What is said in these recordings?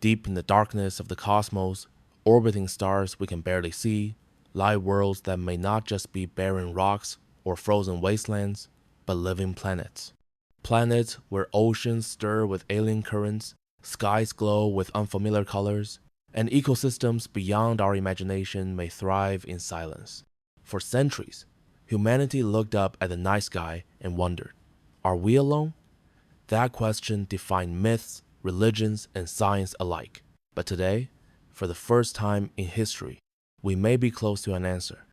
Deep in the darkness of the cosmos, orbiting stars we can barely see, lie worlds that may not just be barren rocks or frozen wastelands, but living planets. Planets where oceans stir with alien currents, skies glow with unfamiliar colors, and ecosystems beyond our imagination may thrive in silence. For centuries, humanity looked up at the night sky and wondered, are we alone? That question defined myths, religions, and science alike. But today, for the first time in history, we may be close to an answer.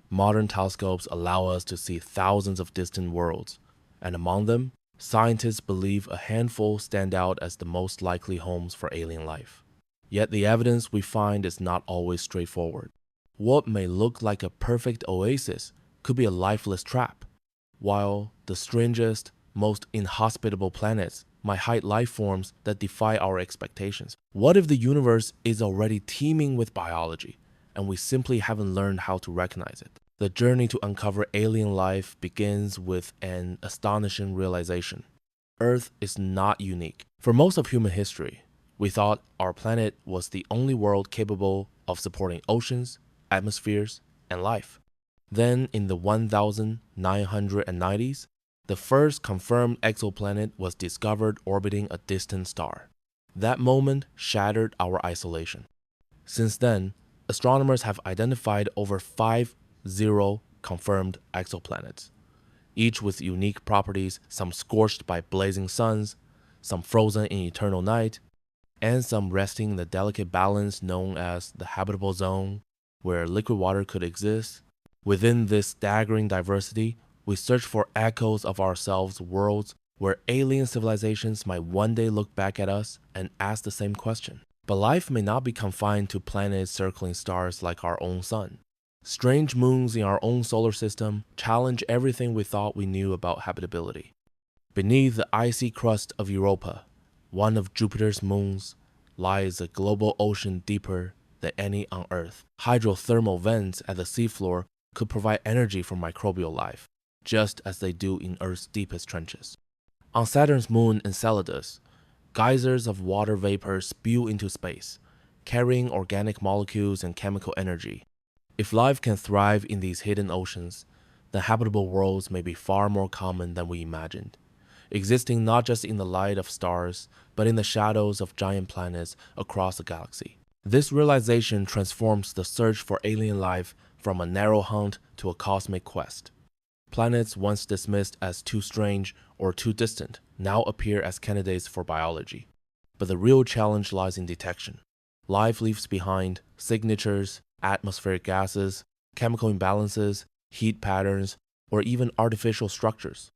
Modern telescopes allow us to see thousands of distant worlds, and among them, scientists believe a handful stand out as the most likely homes for alien life. Yet the evidence we find is not always straightforward. What may look like a perfect oasis could be a lifeless trap, while the strangest, most inhospitable planets might hide life forms that defy our expectations. What if the universe is already teeming with biology, and we simply haven't learned how to recognize it? The journey to uncover alien life begins with an astonishing realization. Earth is not unique. For most of human history, we thought our planet was the only world capable of supporting oceans, atmospheres, and life. Then, in the 1990s, the first confirmed exoplanet was discovered orbiting a distant star. That moment shattered our isolation. Since then, astronomers have identified over 50 confirmed exoplanets, each with unique properties, some scorched by blazing suns, some frozen in eternal night, and some resting in the delicate balance known as the habitable zone, where liquid water could exist. Within this staggering diversity, we search for echoes of ourselves, worlds where alien civilizations might one day look back at us and ask the same question. But life may not be confined to planets circling stars like our own sun. Strange moons in our own solar system challenge everything we thought we knew about habitability. Beneath the icy crust of Europa, one of Jupiter's moons, lies a global ocean deeper than any on Earth. Hydrothermal vents at the seafloor could provide energy for microbial life, just as they do in Earth's deepest trenches. On Saturn's moon Enceladus, geysers of water vapor spew into space, carrying organic molecules and chemical energy. If life can thrive in these hidden oceans, then habitable worlds may be far more common than we imagined, existing not just in the light of stars, but in the shadows of giant planets across the galaxy. This realization transforms the search for alien life from a narrow hunt to a cosmic quest. Planets once dismissed as too strange or too distant now appear as candidates for biology. But the real challenge lies in detection. Life leaves behind signatures, atmospheric gases, chemical imbalances, heat patterns, or even artificial structures.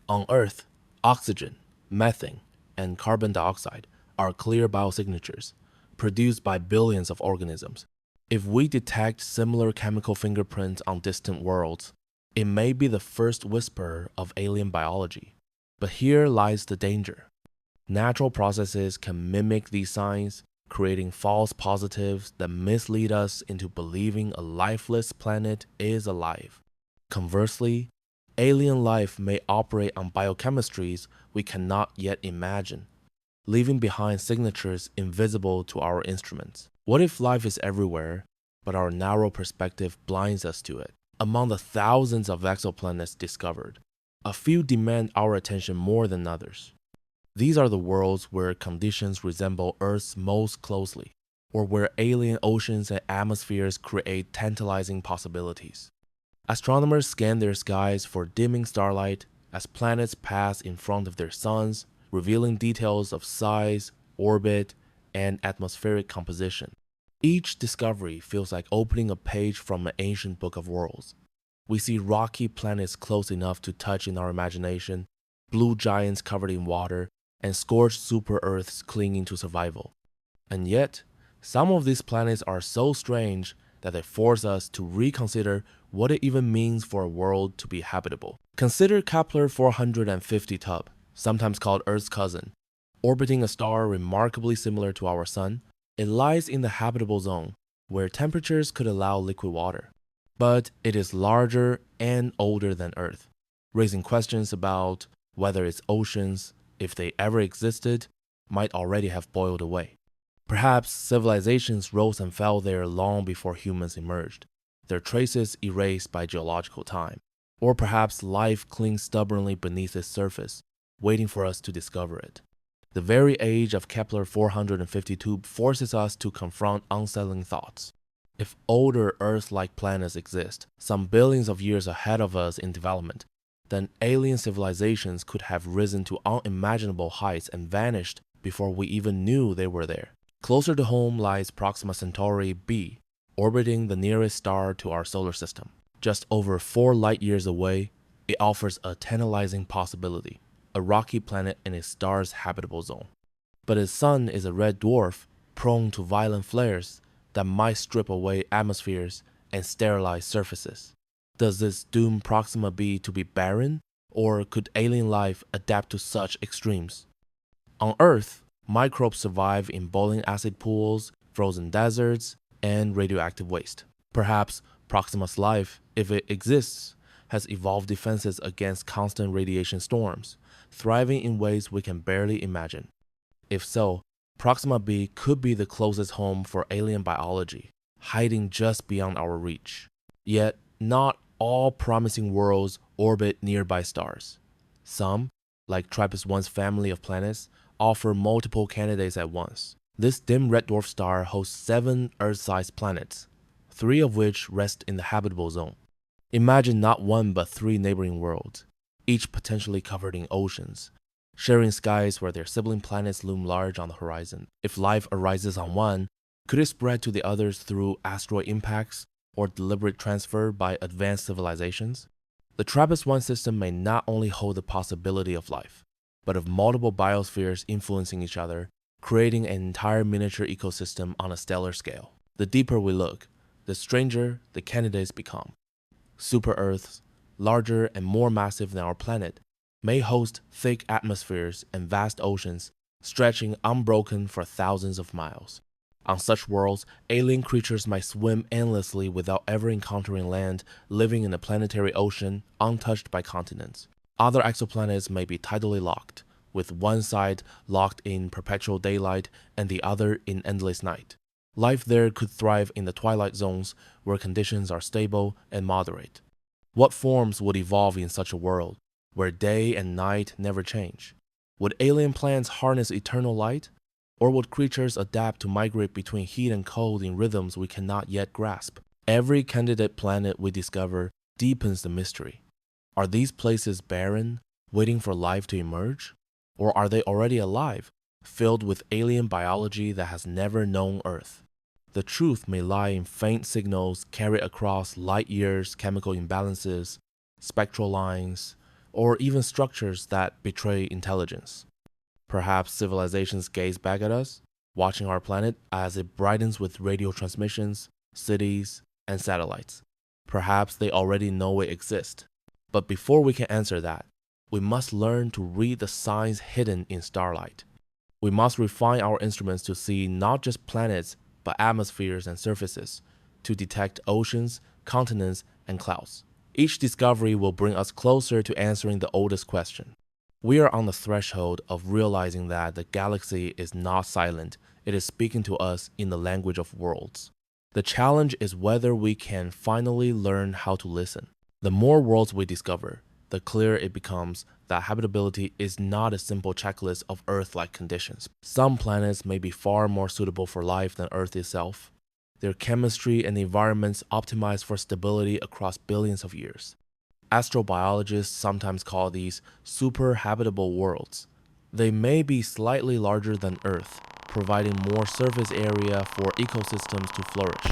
On Earth, oxygen, methane, and carbon dioxide are clear biosignatures, produced by billions of organisms. If we detect similar chemical fingerprints on distant worlds, it may be the first whisper of alien biology. But here lies the danger. Natural processes can mimic these signs, creating false positives that mislead us into believing a lifeless planet is alive. Conversely, alien life may operate on biochemistries we cannot yet imagine, leaving behind signatures invisible to our instruments. What if life is everywhere, but our narrow perspective blinds us to it? Among the thousands of exoplanets discovered, a few demand our attention more than others. These are the worlds where conditions resemble Earth's most closely, or where alien oceans and atmospheres create tantalizing possibilities. Astronomers scan their skies for dimming starlight as planets pass in front of their suns, revealing details of size, orbit, and atmospheric composition. Each discovery feels like opening a page from an ancient book of worlds. We see rocky planets close enough to touch in our imagination, blue giants covered in water, and scorched super-Earths clinging to survival. And yet, some of these planets are so strange that they force us to reconsider what it even means for a world to be habitable. Consider Kepler 450 Tub, sometimes called Earth's cousin. Orbiting a star remarkably similar to our Sun, it lies in the habitable zone, where temperatures could allow liquid water. But it is larger and older than Earth, raising questions about whether its oceans, if they ever existed, might already have boiled away. Perhaps civilizations rose and fell there long before humans emerged, their traces erased by geological time. Or perhaps life clings stubbornly beneath its surface, waiting for us to discover it. The very age of Kepler 452 forces us to confront unsettling thoughts. If older Earth-like planets exist, some billions of years ahead of us in development, then alien civilizations could have risen to unimaginable heights and vanished before we even knew they were there. Closer to home lies Proxima Centauri b, orbiting the nearest star to our solar system. Just over 4 light-years away, it offers a tantalizing possibility, a rocky planet in its star's habitable zone. But its sun is a red dwarf, prone to violent flares that might strip away atmospheres and sterilize surfaces. Does this doom Proxima b to be barren, or could alien life adapt to such extremes? On Earth, microbes survive in boiling acid pools, frozen deserts, and radioactive waste. Perhaps Proxima's life, if it exists, has evolved defenses against constant radiation storms, thriving in ways we can barely imagine. If so, Proxima b could be the closest home for alien biology, hiding just beyond our reach. Yet, not all promising worlds orbit nearby stars. Some, like TRAPPIST-1's family of planets, offer multiple candidates at once. This dim red dwarf star hosts 7 Earth-sized planets, 3 of which rest in the habitable zone. Imagine not 1 but 3 neighboring worlds, each potentially covered in oceans, sharing skies where their sibling planets loom large on the horizon. If life arises on one, could it spread to the others through asteroid impacts or deliberate transfer by advanced civilizations? The TRAPPIST-1 system may not only hold the possibility of life, but of multiple biospheres influencing each other, creating an entire miniature ecosystem on a stellar scale. The deeper we look, the stranger the candidates become. Super-Earths, larger and more massive than our planet, may host thick atmospheres and vast oceans stretching unbroken for thousands of miles. On such worlds, alien creatures might swim endlessly without ever encountering land, living in the planetary ocean untouched by continents. Other exoplanets may be tidally locked, with one side locked in perpetual daylight and the other in endless night. Life there could thrive in the twilight zones where conditions are stable and moderate. What forms would evolve in such a world, where day and night never change? Would alien plants harness eternal light? Or would creatures adapt to migrate between heat and cold in rhythms we cannot yet grasp? Every candidate planet we discover deepens the mystery. Are these places barren, waiting for life to emerge? Or are they already alive, filled with alien biology that has never known Earth? The truth may lie in faint signals carried across light years, chemical imbalances, spectral lines, or even structures that betray intelligence. Perhaps civilizations gaze back at us, watching our planet as it brightens with radio transmissions, cities, and satellites. Perhaps they already know we exist. But before we can answer that, we must learn to read the signs hidden in starlight. We must refine our instruments to see not just planets, but atmospheres and surfaces, to detect oceans, continents, and clouds. Each discovery will bring us closer to answering the oldest question. We are on the threshold of realizing that the galaxy is not silent, it is speaking to us in the language of worlds. The challenge is whether we can finally learn how to listen. The more worlds we discover, the clearer it becomes that habitability is not a simple checklist of Earth-like conditions. Some planets may be far more suitable for life than Earth itself, their chemistry and environments optimized for stability across billions of years. Astrobiologists sometimes call these super-habitable worlds. They may be slightly larger than Earth, providing more surface area for ecosystems to flourish.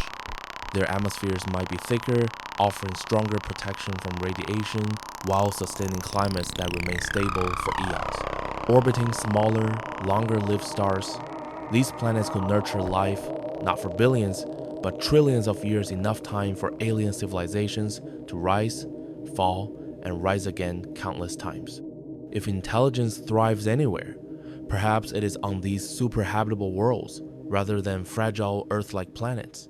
Their atmospheres might be thicker, offering stronger protection from radiation while sustaining climates that remain stable for eons. Orbiting smaller, longer-lived stars, these planets could nurture life, not for billions, but trillions of years, enough time for alien civilizations to rise, fall, and rise again countless times. If intelligence thrives anywhere, perhaps it is on these super-habitable worlds rather than fragile Earth-like planets.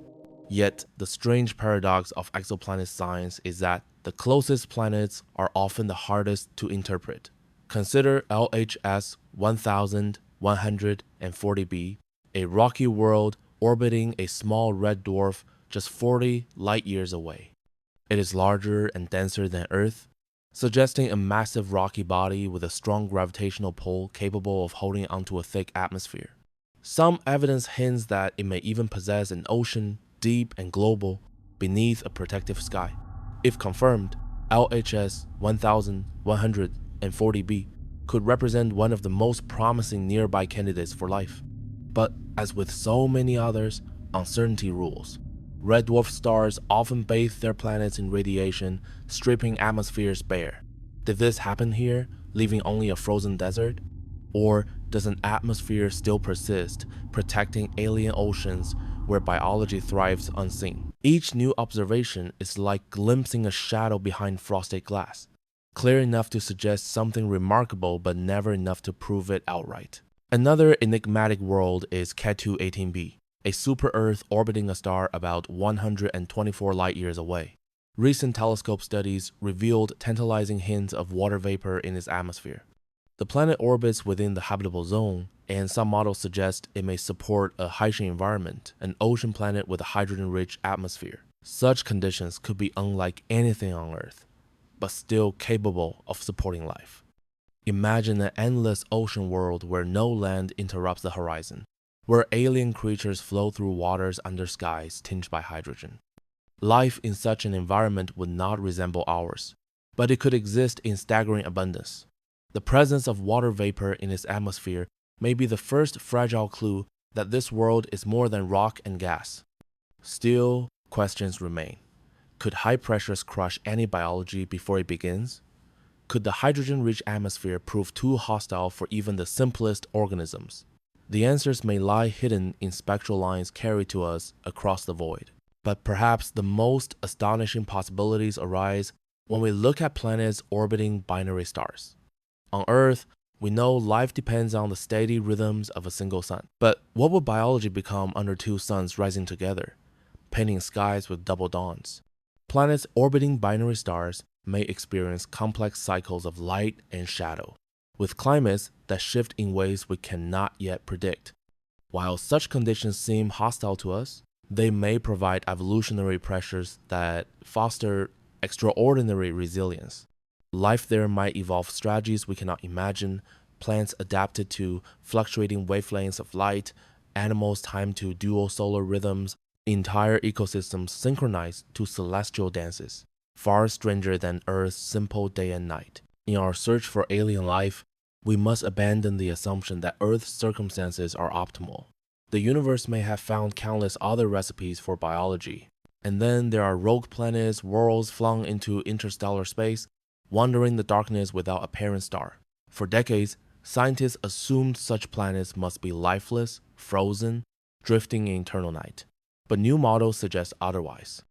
Yet, the strange paradox of exoplanet science is that the closest planets are often the hardest to interpret. Consider LHS 1140b, a rocky world orbiting a small red dwarf just 40 light years away. It is larger and denser than Earth, suggesting a massive rocky body with a strong gravitational pull capable of holding onto a thick atmosphere. Some evidence hints that it may even possess an ocean, deep and global, beneath a protective sky. If confirmed, LHS 1140b could represent one of the most promising nearby candidates for life. But as with so many others, uncertainty rules. Red dwarf stars often bathe their planets in radiation, stripping atmospheres bare. Did this happen here, leaving only a frozen desert? Or does an atmosphere still persist, protecting alien oceans where biology thrives unseen? Each new observation is like glimpsing a shadow behind frosted glass, clear enough to suggest something remarkable but never enough to prove it outright. Another enigmatic world is Ketu 18b, a super-Earth orbiting a star about 124 light-years away. Recent telescope studies revealed tantalizing hints of water vapor in its atmosphere. The planet orbits within the habitable zone, and some models suggest it may support a hydrogen environment, an ocean planet with a hydrogen-rich atmosphere. Such conditions could be unlike anything on Earth, but still capable of supporting life. Imagine an endless ocean world where no land interrupts the horizon, where alien creatures flow through waters under skies tinged by hydrogen. Life in such an environment would not resemble ours, but it could exist in staggering abundance. The presence of water vapor in its atmosphere may be the first fragile clue that this world is more than rock and gas. Still, questions remain. Could high pressures crush any biology before it begins? Could the hydrogen-rich atmosphere prove too hostile for even the simplest organisms? The answers may lie hidden in spectral lines carried to us across the void. But perhaps the most astonishing possibilities arise when we look at planets orbiting binary stars. On Earth, we know life depends on the steady rhythms of a single sun. But what would biology become under two suns rising together, painting skies with double dawns? Planets orbiting binary stars may experience complex cycles of light and shadow, with climates that shift in ways we cannot yet predict. While such conditions seem hostile to us, they may provide evolutionary pressures that foster extraordinary resilience. Life there might evolve strategies we cannot imagine, plants adapted to fluctuating wavelengths of light, animals timed to dual solar rhythms, entire ecosystems synchronized to celestial dances, far stranger than Earth's simple day and night. In our search for alien life, we must abandon the assumption that Earth's circumstances are optimal. The universe may have found countless other recipes for biology, and then there are rogue planets, worlds flung into interstellar space, wandering the darkness without a parent star. For decades, scientists assumed such planets must be lifeless, frozen, drifting in eternal night. But new models suggest otherwise.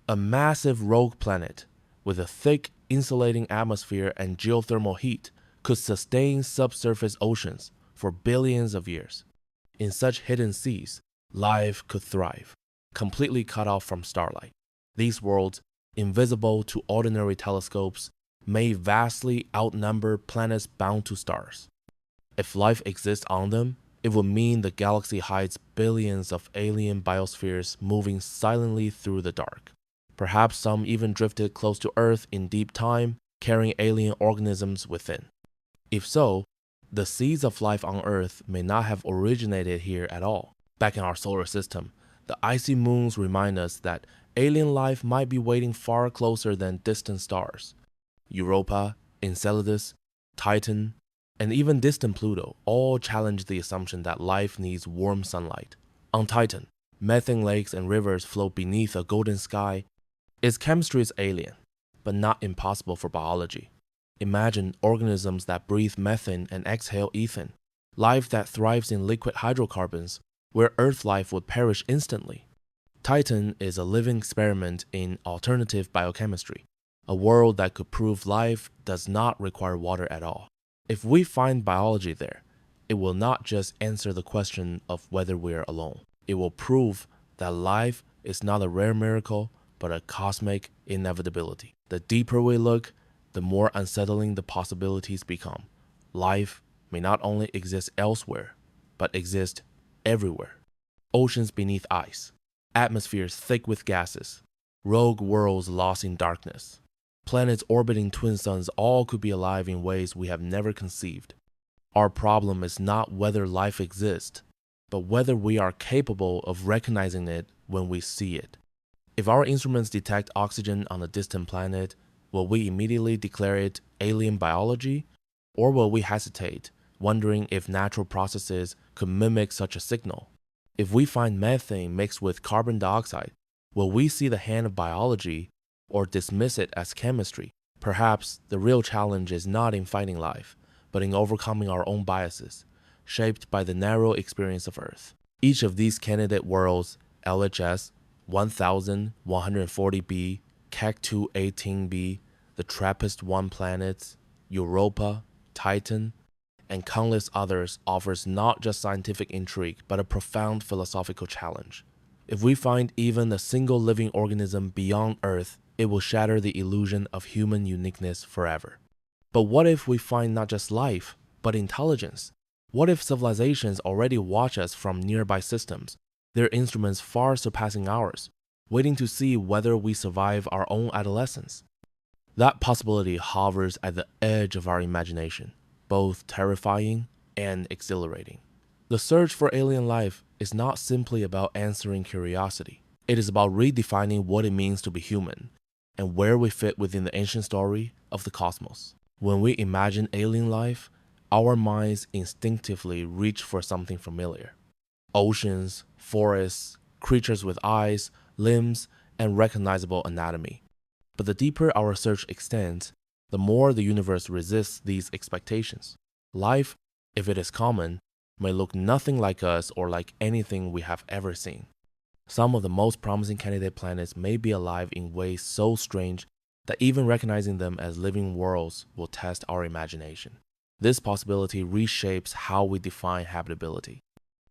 A massive rogue planet with a thick, insulating atmosphere and geothermal heat could sustain subsurface oceans for billions of years. In such hidden seas, life could thrive, completely cut off from starlight. These worlds, invisible to ordinary telescopes, may vastly outnumber planets bound to stars. If life exists on them, it would mean the galaxy hides billions of alien biospheres moving silently through the dark. Perhaps some even drifted close to Earth in deep time, carrying alien organisms within. If so, the seeds of life on Earth may not have originated here at all. Back in our solar system, the icy moons remind us that alien life might be waiting far closer than distant stars. Europa, Enceladus, Titan, and even distant Pluto all challenge the assumption that life needs warm sunlight. On Titan, methane lakes and rivers flow beneath a golden sky. Its chemistry is alien, but not impossible for biology. Imagine organisms that breathe methane and exhale ethane, life that thrives in liquid hydrocarbons, where Earth life would perish instantly. Titan is a living experiment in alternative biochemistry, a world that could prove life does not require water at all. If we find biology there, it will not just answer the question of whether we are alone. It will prove that life is not a rare miracle, but a cosmic inevitability. The deeper we look, the more unsettling the possibilities become. Life may not only exist elsewhere, but exist everywhere. Oceans beneath ice, atmospheres thick with gases, rogue worlds lost in darkness. Planets orbiting twin suns all could be alive in ways we have never conceived. Our problem is not whether life exists, but whether we are capable of recognizing it when we see it. If our instruments detect oxygen on a distant planet, will we immediately declare it alien biology? Or will we hesitate, wondering if natural processes could mimic such a signal? If we find methane mixed with carbon dioxide, will we see the hand of biology or dismiss it as chemistry? Perhaps the real challenge is not in finding life, but in overcoming our own biases, shaped by the narrow experience of Earth. Each of these candidate worlds, LHS 1140b, Keck 218b, the TRAPPIST-1 planets, Europa, Titan, and countless others offers not just scientific intrigue, but a profound philosophical challenge. If we find even a single living organism beyond Earth, it will shatter the illusion of human uniqueness forever. But what if we find not just life, but intelligence? What if civilizations already watch us from nearby systems, their instruments far surpassing ours, waiting to see whether we survive our own adolescence? That possibility hovers at the edge of our imagination, both terrifying and exhilarating. The search for alien life is not simply about answering curiosity. It is about redefining what it means to be human and where we fit within the ancient story of the cosmos. When we imagine alien life, our minds instinctively reach for something familiar. Oceans, forests, creatures with eyes, limbs, and recognizable anatomy. But the deeper our search extends, the more the universe resists these expectations. Life, if it is common, may look nothing like us or like anything we have ever seen. Some of the most promising candidate planets may be alive in ways so strange that even recognizing them as living worlds will test our imagination. This possibility reshapes how we define habitability.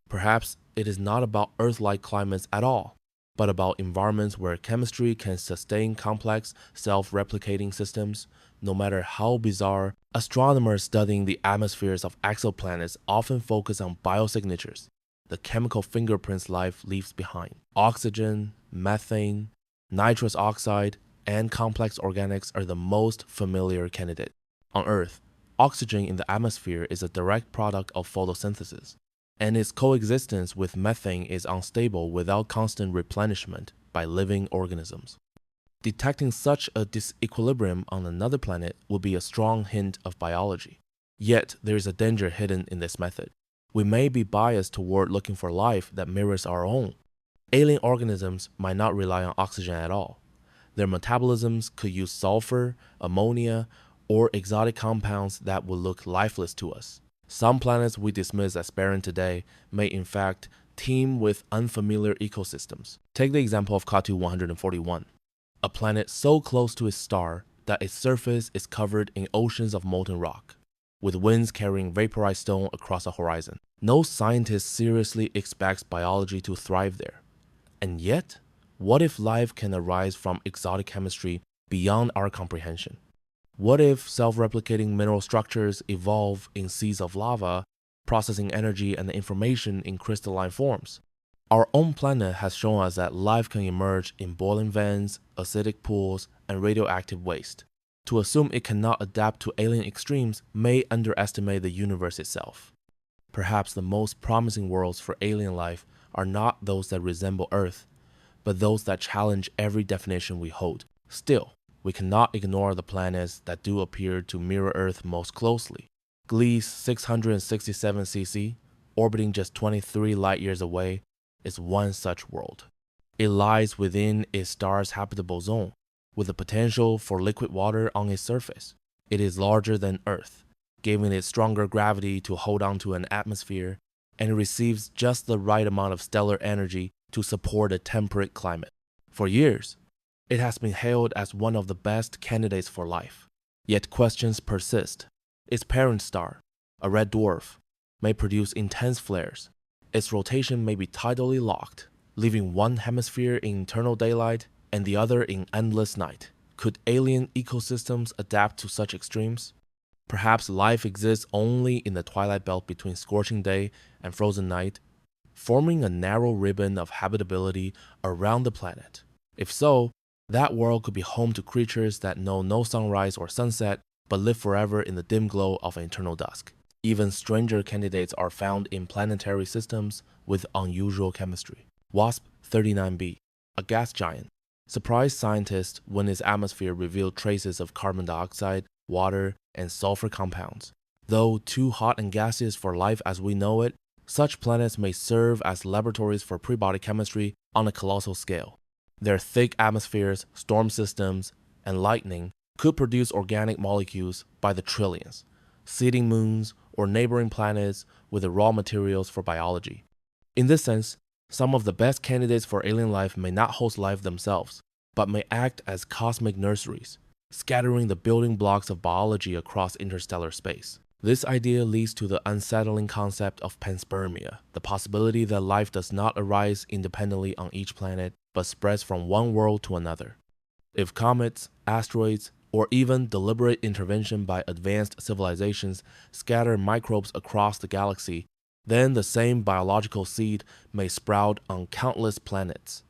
Perhaps it is not about Earth-like climates at all, but about environments where chemistry can sustain complex, self-replicating systems. No matter how bizarre, astronomers studying the atmospheres of exoplanets often focus on biosignatures, the chemical fingerprints life leaves behind. Oxygen, methane, nitrous oxide, and complex organics are the most familiar candidate. On Earth, oxygen in the atmosphere is a direct product of photosynthesis, and its coexistence with methane is unstable without constant replenishment by living organisms. Detecting such a disequilibrium on another planet would be a strong hint of biology. Yet, there is a danger hidden in this method. We may be biased toward looking for life that mirrors our own. Alien organisms might not rely on oxygen at all. Their metabolisms could use sulfur, ammonia, or exotic compounds that would look lifeless to us. Some planets we dismiss as barren today may in fact teem with unfamiliar ecosystems. Take the example of Ketu 141, a planet so close to its star that its surface is covered in oceans of molten rock, with winds carrying vaporized stone across the horizon. No scientist seriously expects biology to thrive there. And yet, what if life can arise from exotic chemistry beyond our comprehension? What if self-replicating mineral structures evolve in seas of lava, processing energy and information in crystalline forms? Our own planet has shown us that life can emerge in boiling vents, acidic pools, and radioactive waste. To assume it cannot adapt to alien extremes may underestimate the universe itself. Perhaps the most promising worlds for alien life are not those that resemble Earth, but those that challenge every definition we hold. Still, we cannot ignore the planets that do appear to mirror Earth most closely. Gliese 667cc, orbiting just 23 light-years away, is one such world. It lies within its star's habitable zone, with the potential for liquid water on its surface. It is larger than Earth, giving it stronger gravity to hold onto an atmosphere, and it receives just the right amount of stellar energy to support a temperate climate. For years, it has been hailed as one of the best candidates for life. Yet questions persist. Its parent star, a red dwarf, may produce intense flares. Its rotation may be tidally locked, leaving one hemisphere in eternal daylight and the other in endless night. Could alien ecosystems adapt to such extremes? Perhaps life exists only in the twilight belt between scorching day and frozen night. forming a narrow ribbon of habitability around the planet. If so, that world could be home to creatures that know no sunrise or sunset, but live forever in the dim glow of an eternal dusk. Even stranger candidates are found in planetary systems with unusual chemistry. WASP-39b, a gas giant, surprised scientists when its atmosphere revealed traces of carbon dioxide, water, and sulfur compounds. Though too hot and gaseous for life as we know it, such planets may serve as laboratories for prebody chemistry on a colossal scale. Their thick atmospheres, storm systems, and lightning could produce organic molecules by the trillions, seeding moons or neighboring planets with the raw materials for biology. In this sense, some of the best candidates for alien life may not host life themselves, but may act as cosmic nurseries, scattering the building blocks of biology across interstellar space. This idea leads to the unsettling concept of panspermia, the possibility that life does not arise independently on each planet, but spreads from one world to another. If comets, asteroids, or even deliberate intervention by advanced civilizations scatter microbes across the galaxy, then the same biological seed may sprout on countless planets.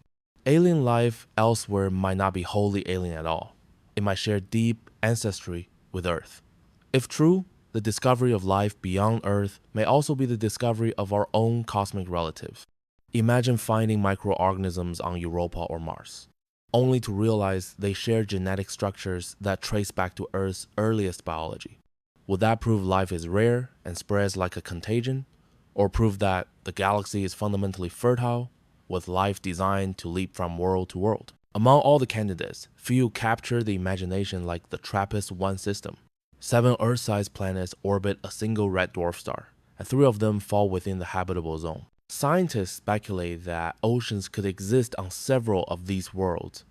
Alien life elsewhere might not be wholly alien at all. It might share deep ancestry with Earth. If true, the discovery of life beyond Earth may also be the discovery of our own cosmic relatives. Imagine finding microorganisms on Europa or Mars, only to realize they share genetic structures that trace back to Earth's earliest biology. Would that prove life is rare and spreads like a contagion? Or prove that the galaxy is fundamentally fertile, with life designed to leap from world to world? Among all the candidates, few capture the imagination like the TRAPPIST-1 system. 7 Earth-sized planets orbit a single red dwarf star, and 3 of them fall within the habitable zone. Scientists speculate that oceans could exist on several of these worlds.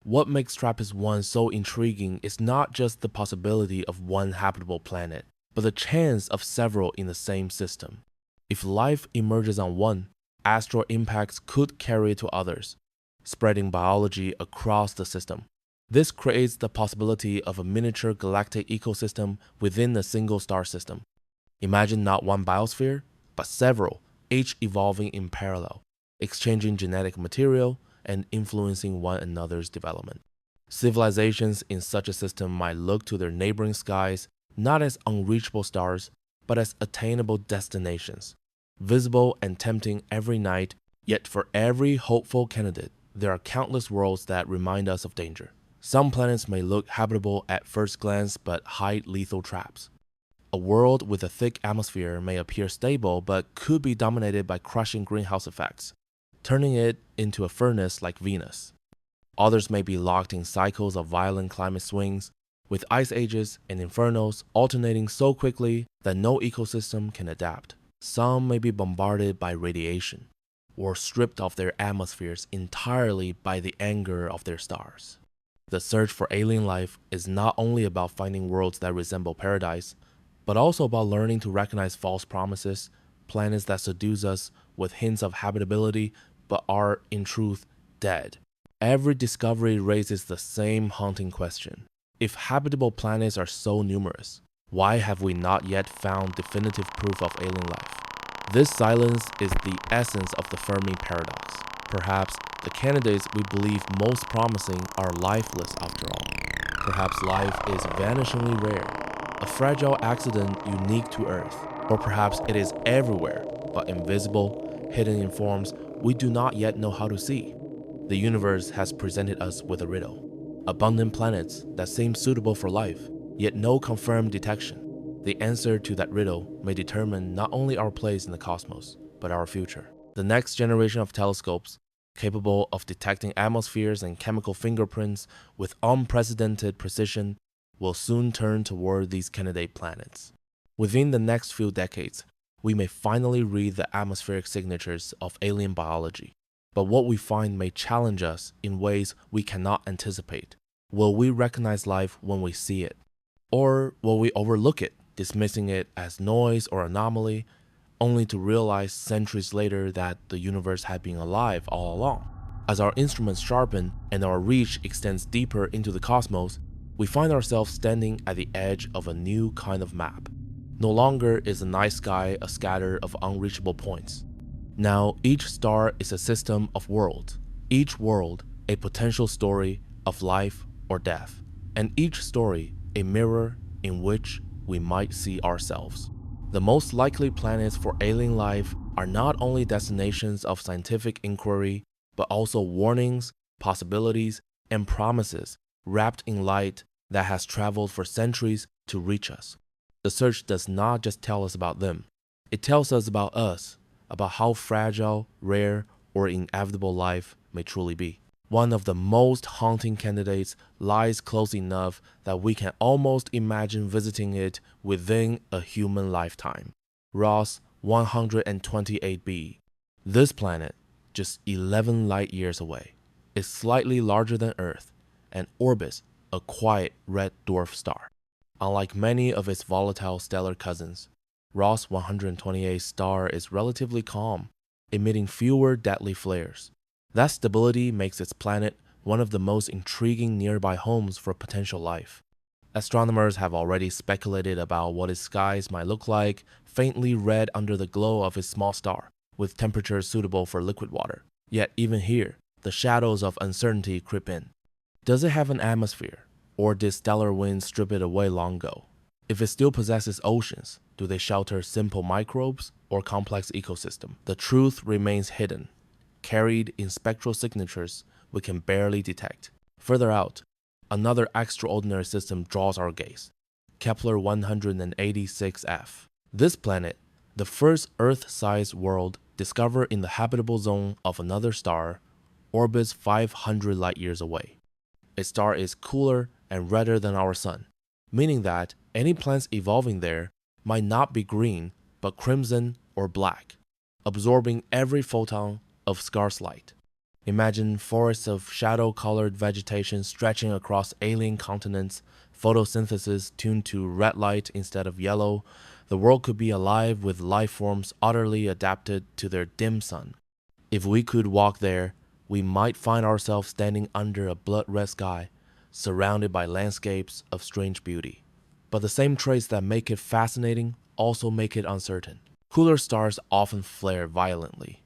What makes TRAPPIST-1 so intriguing is not just the possibility of one habitable planet, but the chance of several in the same system. If life emerges on one, asteroid impacts could carry it to others, spreading biology across the system. This creates the possibility of a miniature galactic ecosystem within a single star system. Imagine not one biosphere, but several, each evolving in parallel, exchanging genetic material and influencing one another's development. Civilizations in such a system might look to their neighboring skies not as unreachable stars, but as attainable destinations, visible and tempting every night, yet for every hopeful candidate, there are countless worlds that remind us of danger. Some planets may look habitable at first glance but hide lethal traps. A world with a thick atmosphere may appear stable but could be dominated by crushing greenhouse effects, turning it into a furnace like Venus. Others may be locked in cycles of violent climate swings, with ice ages and infernos alternating so quickly that no ecosystem can adapt. Some may be bombarded by radiation, or stripped of their atmospheres entirely by the anger of their stars. The search for alien life is not only about finding worlds that resemble paradise, but also about learning to recognize false promises, planets that seduce us with hints of habitability but are, in truth, dead. Every discovery raises the same haunting question. If habitable planets are so numerous, why have we not yet found definitive proof of alien life? This silence is the essence of the Fermi paradox. Perhaps the candidates we believe most promising are lifeless after all. Perhaps life is vanishingly rare, a fragile accident unique to Earth. Or perhaps it is everywhere, but invisible, hidden in forms we do not yet know how to see. The universe has presented us with a riddle. Abundant planets that seem suitable for life, yet no confirmed detection. The answer to that riddle may determine not only our place in the cosmos, but our future. The next generation of telescopes, capable of detecting atmospheres and chemical fingerprints with unprecedented precision, will soon turn toward these candidate planets. Within the next few decades, we may finally read the atmospheric signatures of alien biology. But what we find may challenge us in ways we cannot anticipate. Will we recognize life when we see it? Or will we overlook it, dismissing it as noise or anomaly, only to realize centuries later that the universe had been alive all along? As our instruments sharpen and our reach extends deeper into the cosmos, we find ourselves standing at the edge of a new kind of map. No longer is the night sky a scatter of unreachable points. Now, each star is a system of worlds, each world a potential story of life or death, and each story a mirror in which we might see ourselves. The most likely planets for alien life are not only destinations of scientific inquiry, but also warnings, possibilities, and promises wrapped in light that has traveled for centuries to reach us. The search does not just tell us about them, it tells us, about how fragile, rare, or inevitable life may truly be. One of the most haunting candidates lies close enough that we can almost imagine visiting it within a human lifetime. Ross 128b. This planet, just 11 light years away, is slightly larger than Earth and orbits a quiet red dwarf star. Unlike many of its volatile stellar cousins, Ross 128's star is relatively calm, emitting fewer deadly flares. That stability makes its planet one of the most intriguing nearby homes for potential life. Astronomers have already speculated about what its skies might look like, faintly red under the glow of its small star, with temperatures suitable for liquid water. Yet even here, the shadows of uncertainty creep in. Does it have an atmosphere, or did stellar winds strip it away long ago? If it still possesses oceans, do they shelter simple microbes or complex ecosystem? The truth remains hidden, carried in spectral signatures we can barely detect. Further out, another extraordinary system draws our gaze, Kepler 186f. This planet, the first Earth-sized world discovered in the habitable zone of another star, orbits 500 light-years away. Its star is cooler and redder than our Sun, meaning that any plants evolving there might not be green, but crimson or black, absorbing every photon of scarce light. Imagine forests of shadow-colored vegetation stretching across alien continents, photosynthesis tuned to red light instead of yellow. The world could be alive with life forms utterly adapted to their dim sun. If we could walk there, we might find ourselves standing under a blood-red sky, surrounded by landscapes of strange beauty. But the same traits that make it fascinating also make it uncertain. Cooler stars often flare violently,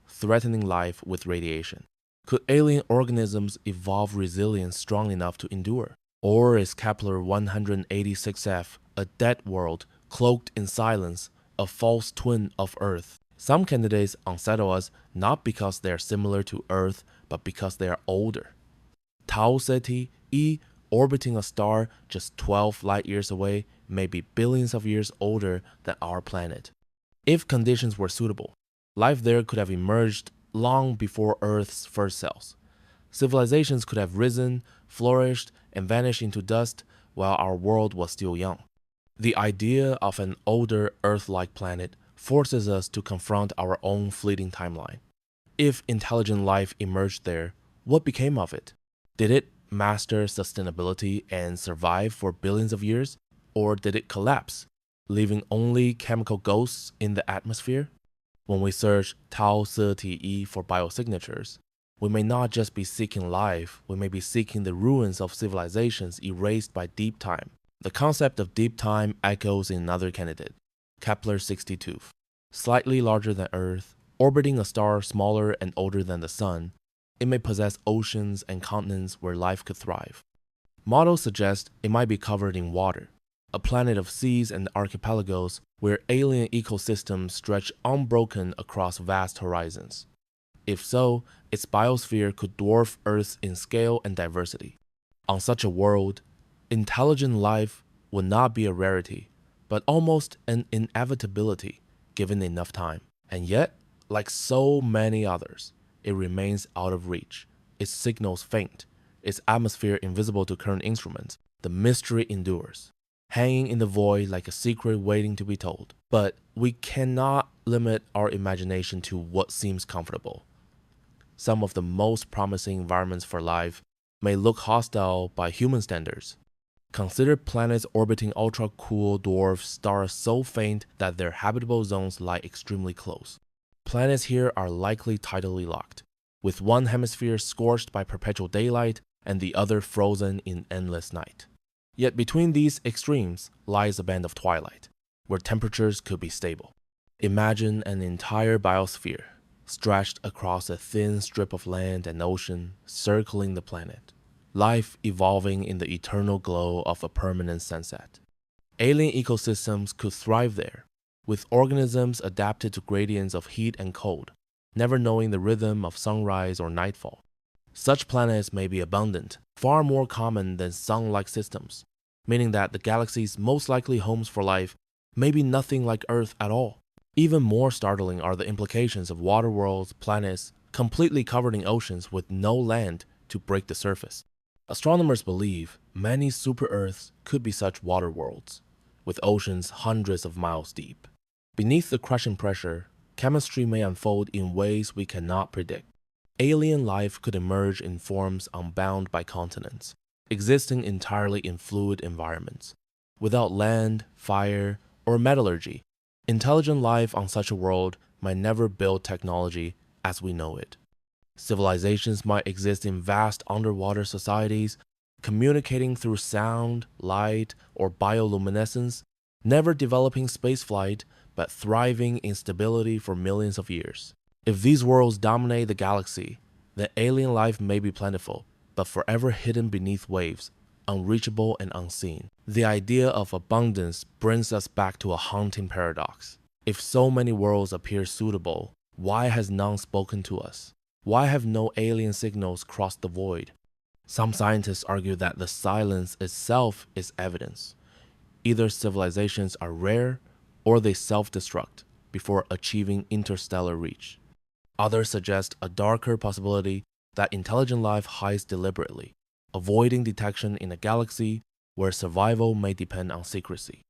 threatening life with radiation. Could alien organisms evolve resilience strong enough to endure? Or is Kepler 186f a dead world cloaked in silence, a false twin of Earth? Some candidates unsettle us not because they are similar to Earth, but because they are older. Tau Ceti E, orbiting a star just 12 light-years away, may be billions of years older than our planet. If conditions were suitable, life there could have emerged long before Earth's first cells. Civilizations could have risen, flourished, and vanished into dust while our world was still young. The idea of an older Earth-like planet forces us to confront our own fleeting timeline. If intelligent life emerged there, what became of it? Did it master sustainability and survive for billions of years? Or did it collapse, leaving only chemical ghosts in the atmosphere? When we search Tau Ceti E for biosignatures, we may not just be seeking life, we may be seeking the ruins of civilizations erased by deep time. The concept of deep time echoes in another candidate, Kepler 62. Slightly larger than Earth, orbiting a star smaller and older than the Sun, it may possess oceans and continents where life could thrive. Models suggest it might be covered in water, a planet of seas and archipelagos where alien ecosystems stretch unbroken across vast horizons. If so, its biosphere could dwarf Earth's in scale and diversity. On such a world, intelligent life would not be a rarity, but almost an inevitability given enough time. And yet, like so many others, it remains out of reach, its signals faint, its atmosphere invisible to current instruments. The mystery endures, hanging in the void like a secret waiting to be told. But we cannot limit our imagination to what seems comfortable. Some of the most promising environments for life may look hostile by human standards. Consider planets orbiting ultra-cool dwarf stars so faint that their habitable zones lie extremely close. Planets here are likely tidally locked, with one hemisphere scorched by perpetual daylight and the other frozen in endless night. Yet between these extremes lies a band of twilight, where temperatures could be stable. Imagine an entire biosphere, stretched across a thin strip of land and ocean circling the planet. Life evolving in the eternal glow of a permanent sunset. Alien ecosystems could thrive there, with organisms adapted to gradients of heat and cold, never knowing the rhythm of sunrise or nightfall. Such planets may be abundant, far more common than sun-like systems, meaning that the galaxy's most likely homes for life may be nothing like Earth at all. Even more startling are the implications of water worlds, planets completely covered in oceans with no land to break the surface. Astronomers believe many super-Earths could be such water worlds, with oceans hundreds of miles deep. Beneath the crushing pressure, chemistry may unfold in ways we cannot predict. Alien life could emerge in forms unbound by continents, existing entirely in fluid environments. Without land, fire, or metallurgy, intelligent life on such a world might never build technology as we know it. Civilizations might exist in vast underwater societies, communicating through sound, light, or bioluminescence, never developing spaceflight, but thriving in stability for millions of years. If these worlds dominate the galaxy, then alien life may be plentiful, but forever hidden beneath waves, unreachable and unseen. The idea of abundance brings us back to a haunting paradox. If so many worlds appear suitable, why has none spoken to us? Why have no alien signals crossed the void? Some scientists argue that the silence itself is evidence. Either civilizations are rare, or they self-destruct before achieving interstellar reach. Others suggest a darker possibility that intelligent life hides deliberately, avoiding detection in a galaxy where survival may depend on secrecy.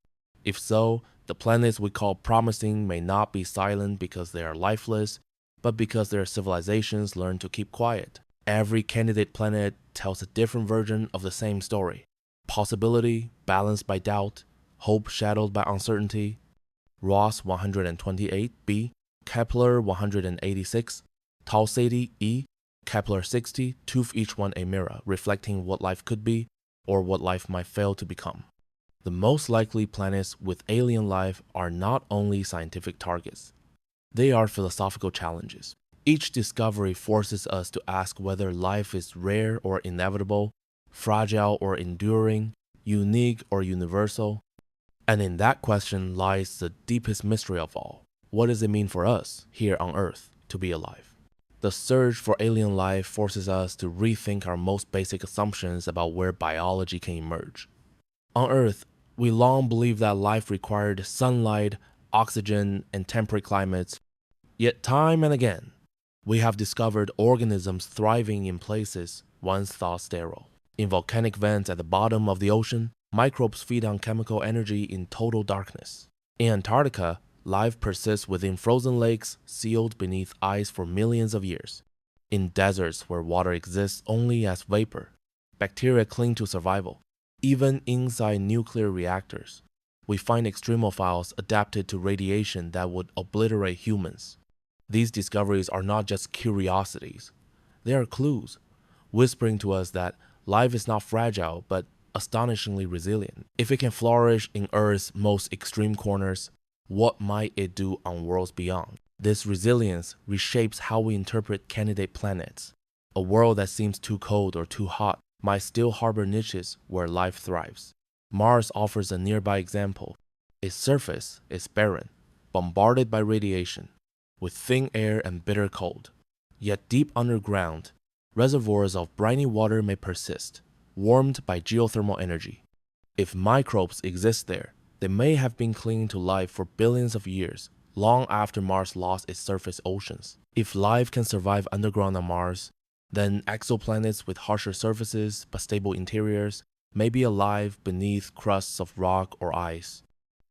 If so, the planets we call promising may not be silent because they are lifeless, but because their civilizations learn to keep quiet. Every candidate planet tells a different version of the same story. Possibility balanced by doubt, hope shadowed by uncertainty. Ross 128b, Kepler 186, Tau Ceti E, Kepler 60, two of each one a mirror, reflecting what life could be or what life might fail to become. The most likely planets with alien life are not only scientific targets, they are philosophical challenges. Each discovery forces us to ask whether life is rare or inevitable, fragile or enduring, unique or universal. And in that question lies the deepest mystery of all. What does it mean for us, here on Earth, to be alive? The search for alien life forces us to rethink our most basic assumptions about where biology can emerge. On Earth, we long believed that life required sunlight, oxygen, and temperate climates. Yet time and again, we have discovered organisms thriving in places once thought sterile. In volcanic vents at the bottom of the ocean, microbes feed on chemical energy in total darkness. In Antarctica, life persists within frozen lakes sealed beneath ice for millions of years. In deserts where water exists only as vapor, bacteria cling to survival. Even inside nuclear reactors, we find extremophiles adapted to radiation that would obliterate humans. These discoveries are not just curiosities, they are clues, whispering to us that life is not fragile but astonishingly resilient. If it can flourish in Earth's most extreme corners, what might it do on worlds beyond? This resilience reshapes how we interpret candidate planets. A world that seems too cold or too hot might still harbor niches where life thrives. Mars offers a nearby example. Its surface is barren, bombarded by radiation, with thin air and bitter cold. Yet deep underground, reservoirs of briny water may persist, warmed by geothermal energy. If microbes exist there, they may have been clinging to life for billions of years, long after Mars lost its surface oceans. If life can survive underground on Mars, then exoplanets with harsher surfaces but stable interiors may be alive beneath crusts of rock or ice.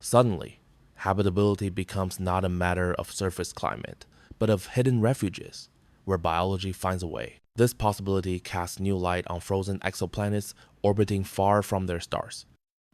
Suddenly, habitability becomes not a matter of surface climate, but of hidden refuges, where biology finds a way. This possibility casts new light on frozen exoplanets orbiting far from their stars.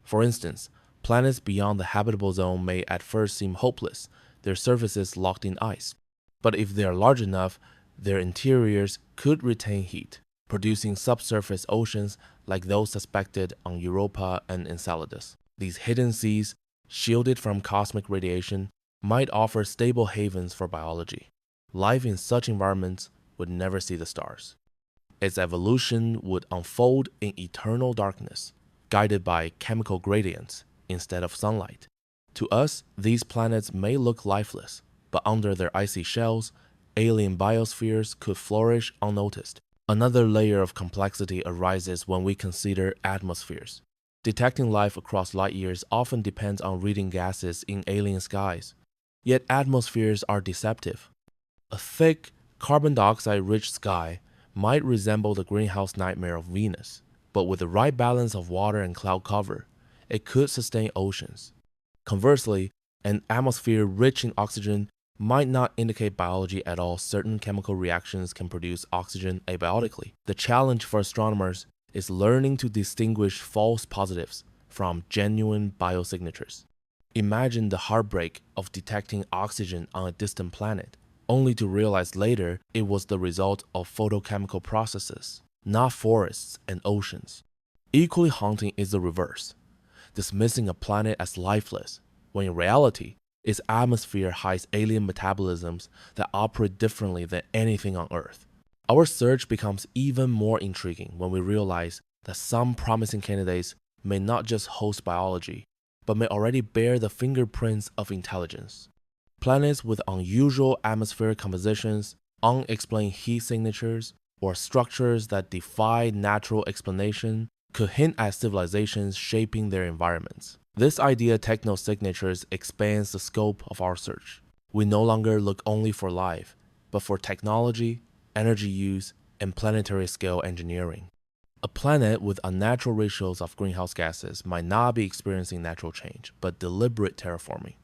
For instance, planets beyond the habitable zone may at first seem hopeless, their surfaces locked in ice. But if they are large enough, their interiors could retain heat, producing subsurface oceans like those suspected on Europa and Enceladus. These hidden seas, shielded from cosmic radiation, might offer stable havens for biology. life in such environments would never see the stars. Its evolution would unfold in eternal darkness, guided by chemical gradients instead of sunlight. To us, these planets may look lifeless, but under their icy shells, alien biospheres could flourish unnoticed. Another layer of complexity arises when we consider atmospheres. Detecting life across light years often depends on reading gases in alien skies. Yet atmospheres are deceptive. A thick, carbon dioxide-rich sky might resemble the greenhouse nightmare of Venus, but with the right balance of water and cloud cover, it could sustain oceans. Conversely, an atmosphere rich in oxygen might not indicate biology at all. Certain chemical reactions can produce oxygen abiotically. The challenge for astronomers is learning to distinguish false positives from genuine biosignatures. Imagine the heartbreak of detecting oxygen on a distant planet, only to realize later it was the result of photochemical processes, not forests and oceans. Equally haunting is the reverse, dismissing a planet as lifeless, when in reality, its atmosphere hides alien metabolisms that operate differently than anything on Earth. Our search becomes even more intriguing when we realize that some promising candidates may not just host biology, but may already bear the fingerprints of intelligence. Planets with unusual atmospheric compositions, unexplained heat signatures, or structures that defy natural explanation could hint at civilizations shaping their environments. This idea technosignatures expands the scope of our search. We no longer look only for life, but for technology, energy use, and planetary scale engineering. A planet with unnatural ratios of greenhouse gases might not be experiencing natural change, but deliberate terraforming.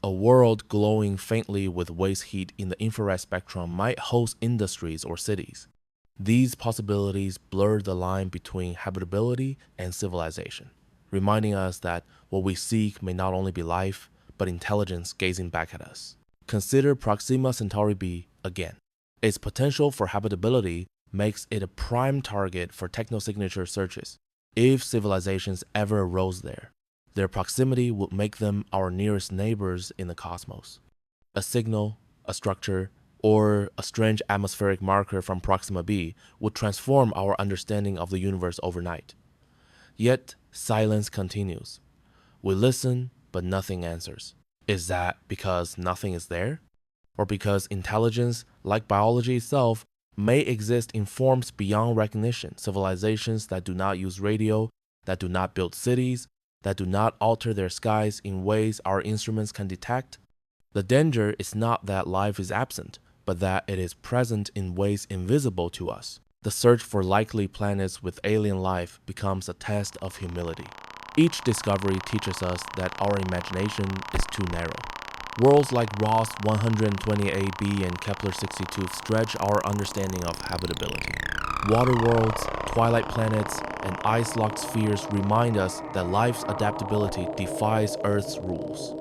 A world glowing faintly with waste heat in the infrared spectrum might host industries or cities. These possibilities blur the line between habitability and civilization, reminding us that what we seek may not only be life, but intelligence gazing back at us. Consider Proxima Centauri b again. Its potential for habitability makes it a prime target for technosignature searches. If civilizations ever arose there, their proximity would make them our nearest neighbors in the cosmos. A signal, a structure, or a strange atmospheric marker from Proxima b would transform our understanding of the universe overnight. Yet, silence continues. We listen, but nothing answers. Is that because nothing is there? Or because intelligence, like biology itself, may exist in forms beyond recognition, civilizations that do not use radio, that do not build cities, that do not alter their skies in ways our instruments can detect? The danger is not that life is absent, but that it is present in ways invisible to us. The search for likely planets with alien life becomes a test of humility. Each discovery teaches us that our imagination is too narrow. Worlds like Ross 128b and Kepler 62 stretch our understanding of habitability. Water worlds, twilight planets, and ice-locked spheres remind us that life's adaptability defies Earth's rules.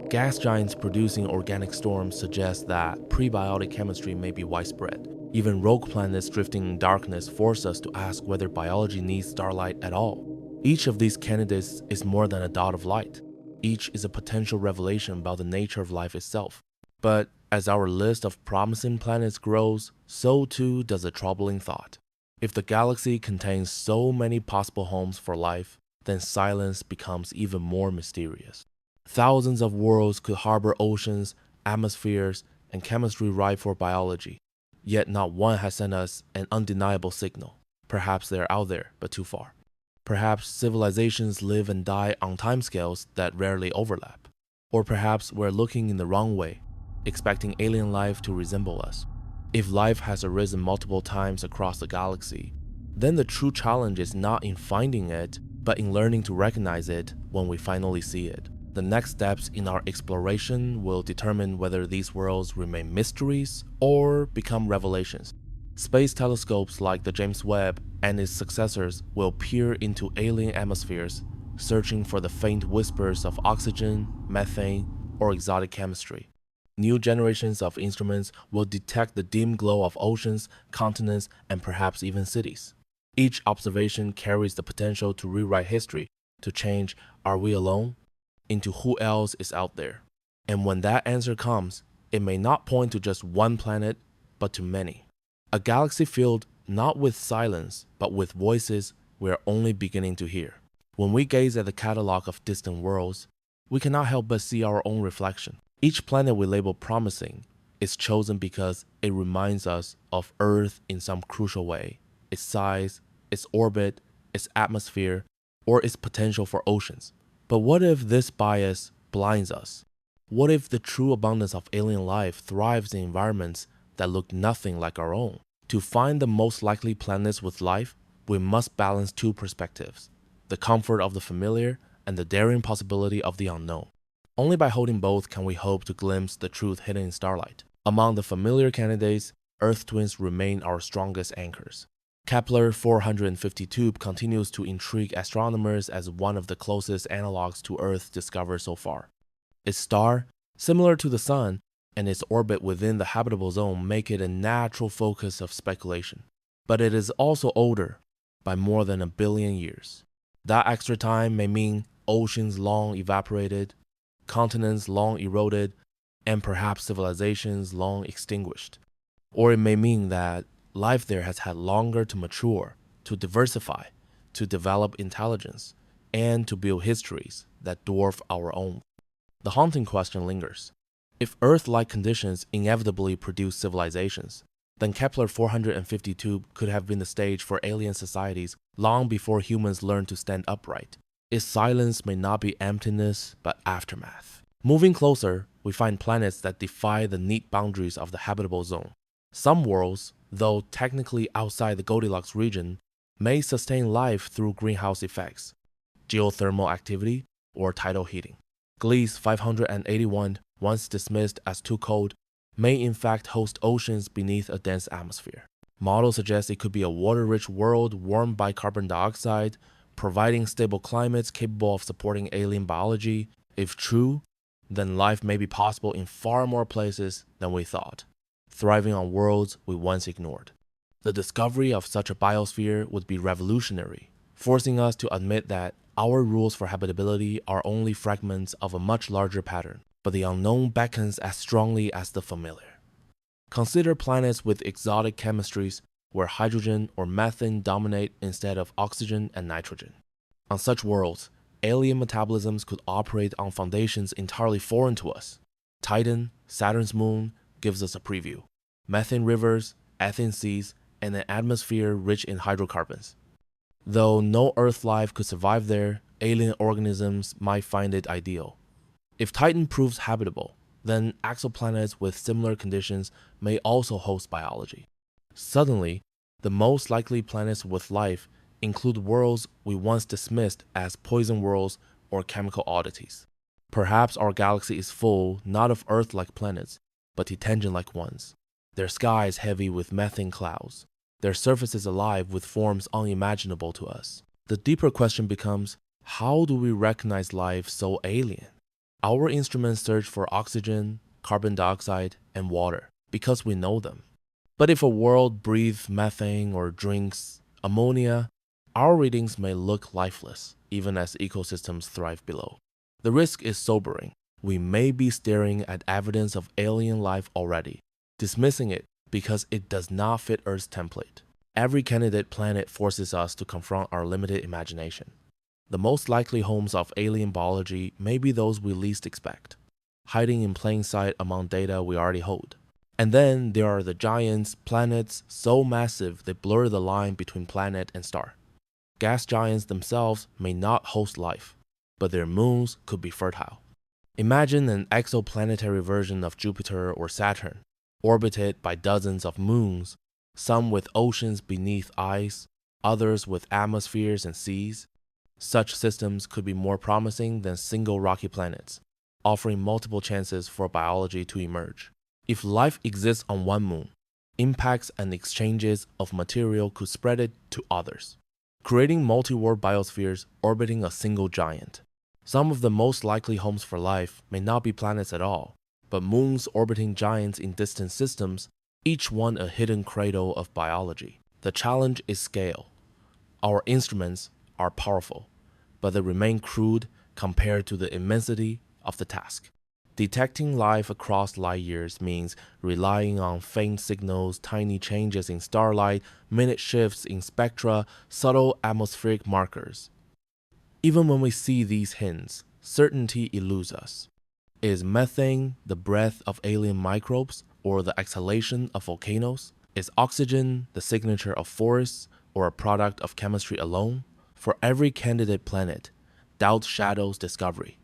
Gas giants producing organic storms suggest that prebiotic chemistry may be widespread. Even rogue planets drifting in darkness force us to ask whether biology needs starlight at all. Each of these candidates is more than a dot of light. Each is a potential revelation about the nature of life itself. But as our list of promising planets grows, so too does a troubling thought. If the galaxy contains so many possible homes for life, then silence becomes even more mysterious. Thousands of worlds could harbor oceans, atmospheres, and chemistry ripe for biology, yet not one has sent us an undeniable signal. Perhaps they're out there, but too far. Perhaps civilizations live and die on timescales that rarely overlap. Or perhaps we're looking in the wrong way, expecting alien life to resemble us. If life has arisen multiple times across the galaxy, then the true challenge is not in finding it, but in learning to recognize it when we finally see it. The next steps in our exploration will determine whether these worlds remain mysteries or become revelations. Space telescopes like the James Webb and its successors will peer into alien atmospheres, searching for the faint whispers of oxygen, methane, or exotic chemistry. New generations of instruments will detect the dim glow of oceans, continents, and perhaps even cities. Each observation carries the potential to rewrite history, to change "Are we alone?" into "Who else is out there?" And when that answer comes, it may not point to just one planet, but to many. A galaxy filled not with silence, but with voices we are only beginning to hear. When we gaze at the catalog of distant worlds, we cannot help but see our own reflection. Each planet we label promising is chosen because it reminds us of Earth in some crucial way: its size, its orbit, its atmosphere, or its potential for oceans. But what if this bias blinds us? What if the true abundance of alien life thrives in environments that look nothing like our own? To find the most likely planets with life, we must balance two perspectives: the comfort of the familiar and the daring possibility of the unknown. Only by holding both can we hope to glimpse the truth hidden in starlight. Among the familiar candidates, Earth twins remain our strongest anchors. Kepler 452 continues to intrigue astronomers as one of the closest analogs to Earth discovered so far. Its star, similar to the Sun, and its orbit within the habitable zone make it a natural focus of speculation. But it is also older by more than 1 billion years. That extra time may mean oceans long evaporated, continents long eroded, and perhaps civilizations long extinguished. Or it may mean that life there has had longer to mature, to diversify, to develop intelligence, and to build histories that dwarf our own. The haunting question lingers. If Earth-like conditions inevitably produce civilizations, then Kepler 452 could have been the stage for alien societies long before humans learned to stand upright. Its silence may not be emptiness, but aftermath. Moving closer, we find planets that defy the neat boundaries of the habitable zone. Some worlds, though technically outside the Goldilocks region, may sustain life through greenhouse effects, geothermal activity, or tidal heating. Gliese 581, once dismissed as too cold, may in fact host oceans beneath a dense atmosphere. Models suggest it could be a water-rich world warmed by carbon dioxide, providing stable climates capable of supporting alien biology. If true, then life may be possible in far more places than we thought, thriving on worlds we once ignored. The discovery of such a biosphere would be revolutionary, forcing us to admit that our rules for habitability are only fragments of a much larger pattern, but the unknown beckons as strongly as the familiar. Consider planets with exotic chemistries where hydrogen or methane dominate instead of oxygen and nitrogen. On such worlds, alien metabolisms could operate on foundations entirely foreign to us. Titan, Saturn's moon, gives us a preview: methane rivers, ethane seas, and an atmosphere rich in hydrocarbons. Though no Earth life could survive there, alien organisms might find it ideal. If Titan proves habitable, then exoplanets with similar conditions may also host biology. Suddenly, the most likely planets with life include worlds we once dismissed as poison worlds or chemical oddities. Perhaps our galaxy is full not of Earth-like planets, but Titangen-like ones. Their skies heavy with methane clouds, their surfaces alive with forms unimaginable to us. The deeper question becomes, how do we recognize life so alien? Our instruments search for oxygen, carbon dioxide, and water because we know them. But if a world breathes methane or drinks ammonia, our readings may look lifeless, even as ecosystems thrive below. The risk is sobering. We may be staring at evidence of alien life already, dismissing it because it does not fit Earth's template. Every candidate planet forces us to confront our limited imagination. The most likely homes of alien biology may be those we least expect, hiding in plain sight among data we already hold. And then there are the giants, planets so massive they blur the line between planet and star. Gas giants themselves may not host life, but their moons could be fertile. Imagine an exoplanetary version of Jupiter or Saturn, orbited by dozens of moons, some with oceans beneath ice, others with atmospheres and seas. Such systems could be more promising than single rocky planets, offering multiple chances for biology to emerge. If life exists on one moon, impacts and exchanges of material could spread it to others, creating multi-world biospheres orbiting a single giant. Some of the most likely homes for life may not be planets at all, but moons orbiting giants in distant systems, each one a hidden cradle of biology. The challenge is scale. Our instruments are powerful, but they remain crude compared to the immensity of the task. Detecting life across light years means relying on faint signals, tiny changes in starlight, minute shifts in spectra, subtle atmospheric markers. Even when we see these hints, certainty eludes us. Is methane the breath of alien microbes or the exhalation of volcanoes? Is oxygen the signature of forests or a product of chemistry alone? For every candidate planet, doubt shadows discovery.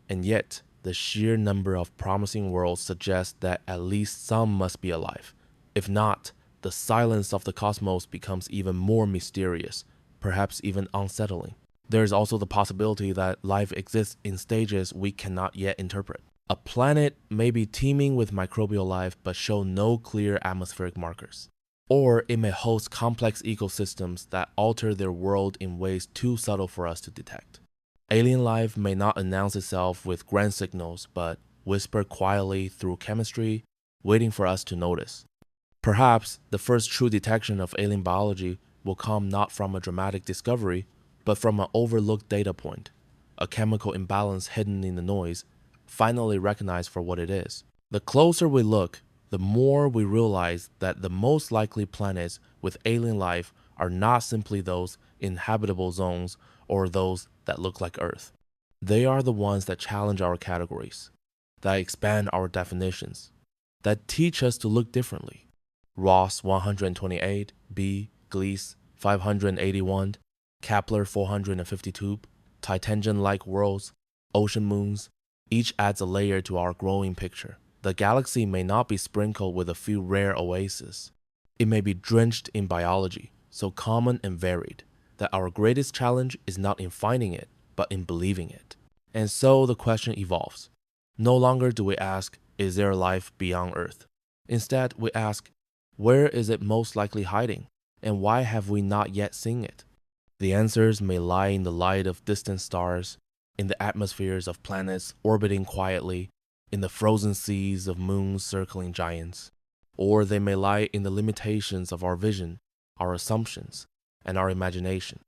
And yet, the sheer number of promising worlds suggests that at least some must be alive. If not, the silence of the cosmos becomes even more mysterious, perhaps even unsettling. There is also the possibility that life exists in stages we cannot yet interpret. A planet may be teeming with microbial life but show no clear atmospheric markers. Or it may host complex ecosystems that alter their world in ways too subtle for us to detect. Alien life may not announce itself with grand signals, but whisper quietly through chemistry, waiting for us to notice. Perhaps the first true detection of alien biology will come not from a dramatic discovery, but from an overlooked data point, a chemical imbalance hidden in the noise, finally recognized for what it is. The closer we look, the more we realize that the most likely planets with alien life are not simply those in habitable zones or those that look like Earth. They are the ones that challenge our categories, that expand our definitions, that teach us to look differently. Ross 128, B, Gliese 581, Kepler 452, Titangen-like worlds, ocean moons, each adds a layer to our growing picture. The galaxy may not be sprinkled with a few rare oases. It may be drenched in biology, so common and varied, that our greatest challenge is not in finding it, but in believing it. And so the question evolves. No longer do we ask, is there life beyond Earth? Instead, we ask, where is it most likely hiding, and why have we not yet seen it? The answers may lie in the light of distant stars, in the atmospheres of planets orbiting quietly, in the frozen seas of moons circling giants, or they may lie in the limitations of our vision, our assumptions, and our imagination.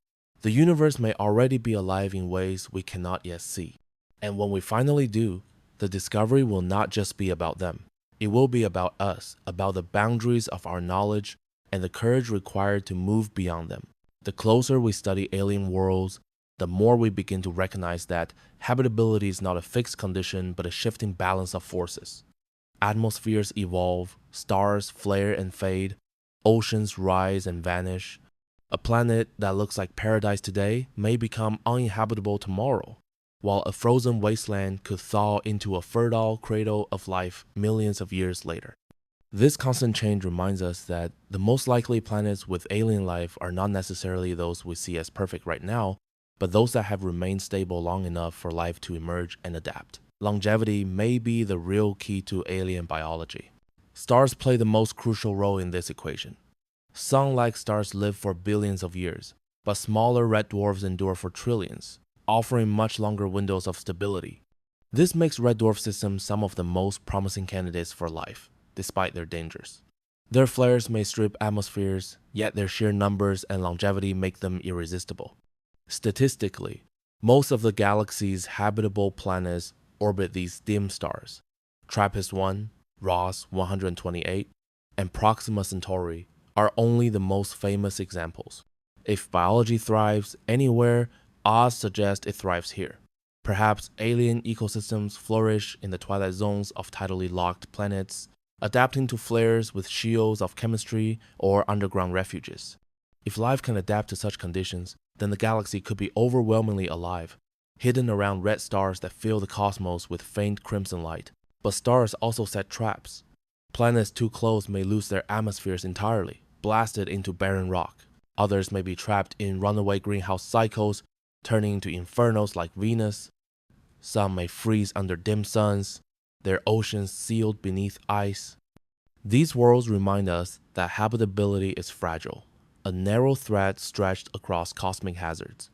The universe may already be alive in ways we cannot yet see. And when we finally do, the discovery will not just be about them. It will be about us, about the boundaries of our knowledge and the courage required to move beyond them. The closer we study alien worlds, the more we begin to recognize that habitability is not a fixed condition but a shifting balance of forces. Atmospheres evolve, stars flare and fade, oceans rise and vanish. A planet that looks like paradise today may become uninhabitable tomorrow, while a frozen wasteland could thaw into a fertile cradle of life millions of years later. This constant change reminds us that the most likely planets with alien life are not necessarily those we see as perfect right now, but those that have remained stable long enough for life to emerge and adapt. Longevity may be the real key to alien biology. Stars play the most crucial role in this equation. Sun-like stars live for billions of years, but smaller red dwarfs endure for trillions, offering much longer windows of stability. This makes red dwarf systems some of the most promising candidates for life, despite their dangers. Their flares may strip atmospheres, yet their sheer numbers and longevity make them irresistible. Statistically, most of the galaxy's habitable planets orbit these dim stars. TRAPPIST-1, Ross 128, and Proxima Centauri are only the most famous examples. If biology thrives anywhere, odds suggest it thrives here. Perhaps alien ecosystems flourish in the twilight zones of tidally locked planets, adapting to flares with shields of chemistry or underground refuges. If life can adapt to such conditions, then the galaxy could be overwhelmingly alive, hidden around red stars that fill the cosmos with faint crimson light. But stars also set traps. Planets too close may lose their atmospheres entirely, blasted into barren rock. Others may be trapped in runaway greenhouse cycles, turning into infernos like Venus. Some may freeze under dim suns, their oceans sealed beneath ice. These worlds remind us that habitability is fragile, a narrow thread stretched across cosmic hazards.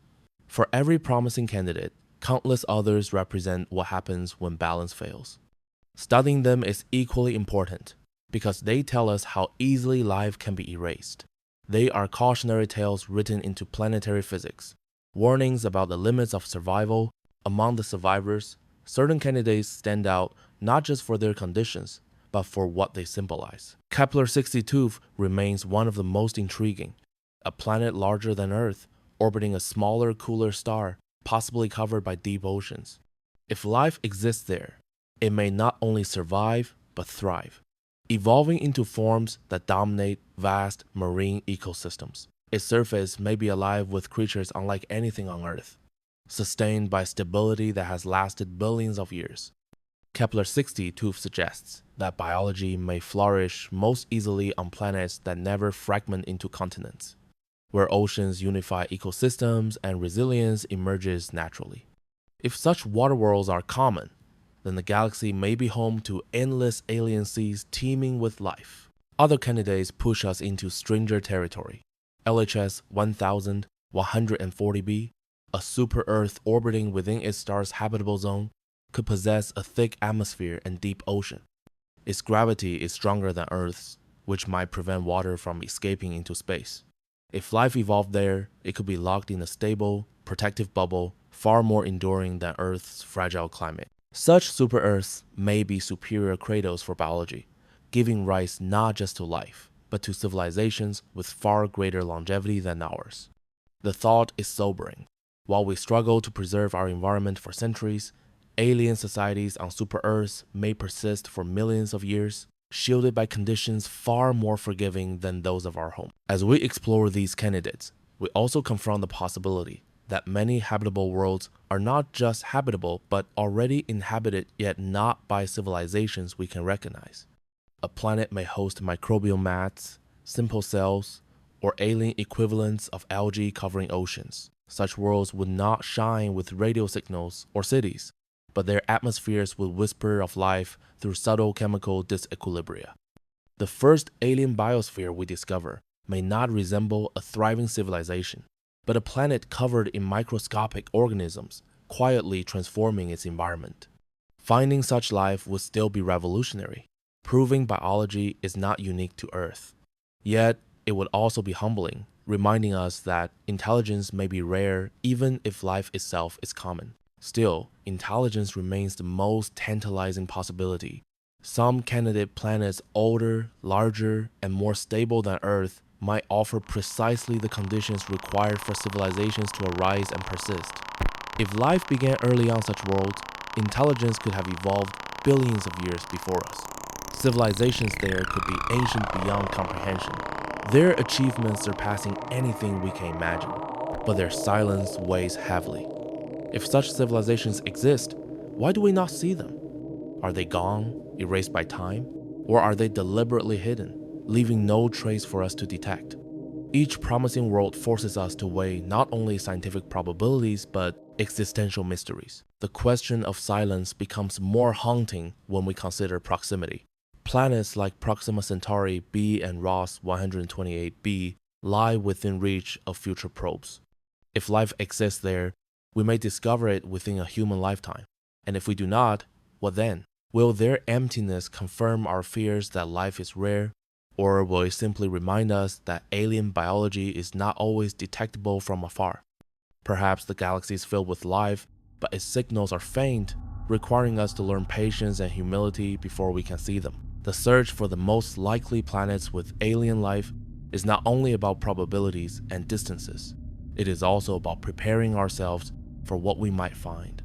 For every promising candidate, countless others represent what happens when balance fails. Studying them is equally important because they tell us how easily life can be erased. They are cautionary tales written into planetary physics, warnings about the limits of survival. Among the survivors, certain candidates stand out not just for their conditions, but for what they symbolize. Kepler-62 remains one of the most intriguing, a planet larger than Earth, orbiting a smaller, cooler star, possibly covered by deep oceans. If life exists there, it may not only survive, but thrive, evolving into forms that dominate vast marine ecosystems. Its surface may be alive with creatures unlike anything on Earth, sustained by stability that has lasted billions of years. Kepler-62 suggests that biology may flourish most easily on planets that never fragment into continents, where oceans unify ecosystems and resilience emerges naturally. If such water worlds are common, then the galaxy may be home to endless alien seas teeming with life. Other candidates push us into stranger territory. LHS 1140b, a super-Earth orbiting within its star's habitable zone, could possess a thick atmosphere and deep ocean. Its gravity is stronger than Earth's, which might prevent water from escaping into space. If life evolved there, it could be locked in a stable, protective bubble far more enduring than Earth's fragile climate. Such super-Earths may be superior cradles for biology, giving rise not just to life, but to civilizations with far greater longevity than ours. The thought is sobering. While we struggle to preserve our environment for centuries, alien societies on super-Earths may persist for millions of years, shielded by conditions far more forgiving than those of our home. As we explore these candidates, we also confront the possibility that many habitable worlds are not just habitable, but already inhabited yet not by civilizations we can recognize. A planet may host microbial mats, simple cells, or alien equivalents of algae covering oceans. Such worlds would not shine with radio signals or cities, but their atmospheres would whisper of life through subtle chemical disequilibria. The first alien biosphere we discover may not resemble a thriving civilization, but a planet covered in microscopic organisms, quietly transforming its environment. Finding such life would still be revolutionary, proving biology is not unique to Earth. Yet, it would also be humbling, reminding us that intelligence may be rare even if life itself is common. Still, intelligence remains the most tantalizing possibility. Some candidate planets older, larger, and more stable than Earth might offer precisely the conditions required for civilizations to arise and persist. If life began early on such worlds, intelligence could have evolved billions of years before us. Civilizations there could be ancient beyond comprehension, their achievements surpassing anything we can imagine, but their silence weighs heavily. If such civilizations exist, why do we not see them? Are they gone, erased by time? Or are they deliberately hidden, leaving no trace for us to detect? Each promising world forces us to weigh not only scientific probabilities, but existential mysteries. The question of silence becomes more haunting when we consider proximity. Planets like Proxima Centauri b and Ross 128b lie within reach of future probes. If life exists there, we may discover it within a human lifetime. And if we do not, what then? Will their emptiness confirm our fears that life is rare? Or will it simply remind us that alien biology is not always detectable from afar? Perhaps the galaxy is filled with life, but its signals are faint, requiring us to learn patience and humility before we can see them. The search for the most likely planets with alien life is not only about probabilities and distances. It is also about preparing ourselves for what we might find.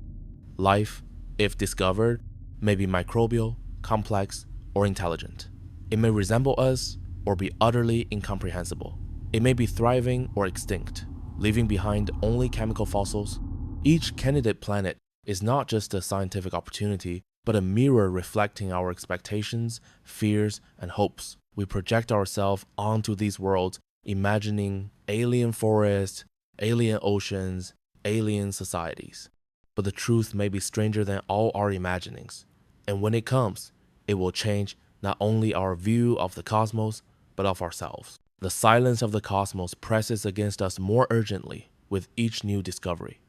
Life, if discovered, may be microbial, complex, or intelligent. It may resemble us or be utterly incomprehensible. It may be thriving or extinct, leaving behind only chemical fossils. Each candidate planet is not just a scientific opportunity, but a mirror reflecting our expectations, fears, and hopes. We project ourselves onto these worlds, imagining alien forests, alien oceans, alien societies. But the truth may be stranger than all our imaginings. And when it comes, it will change not only our view of the cosmos, but of ourselves. The silence of the cosmos presses against us more urgently with each new discovery.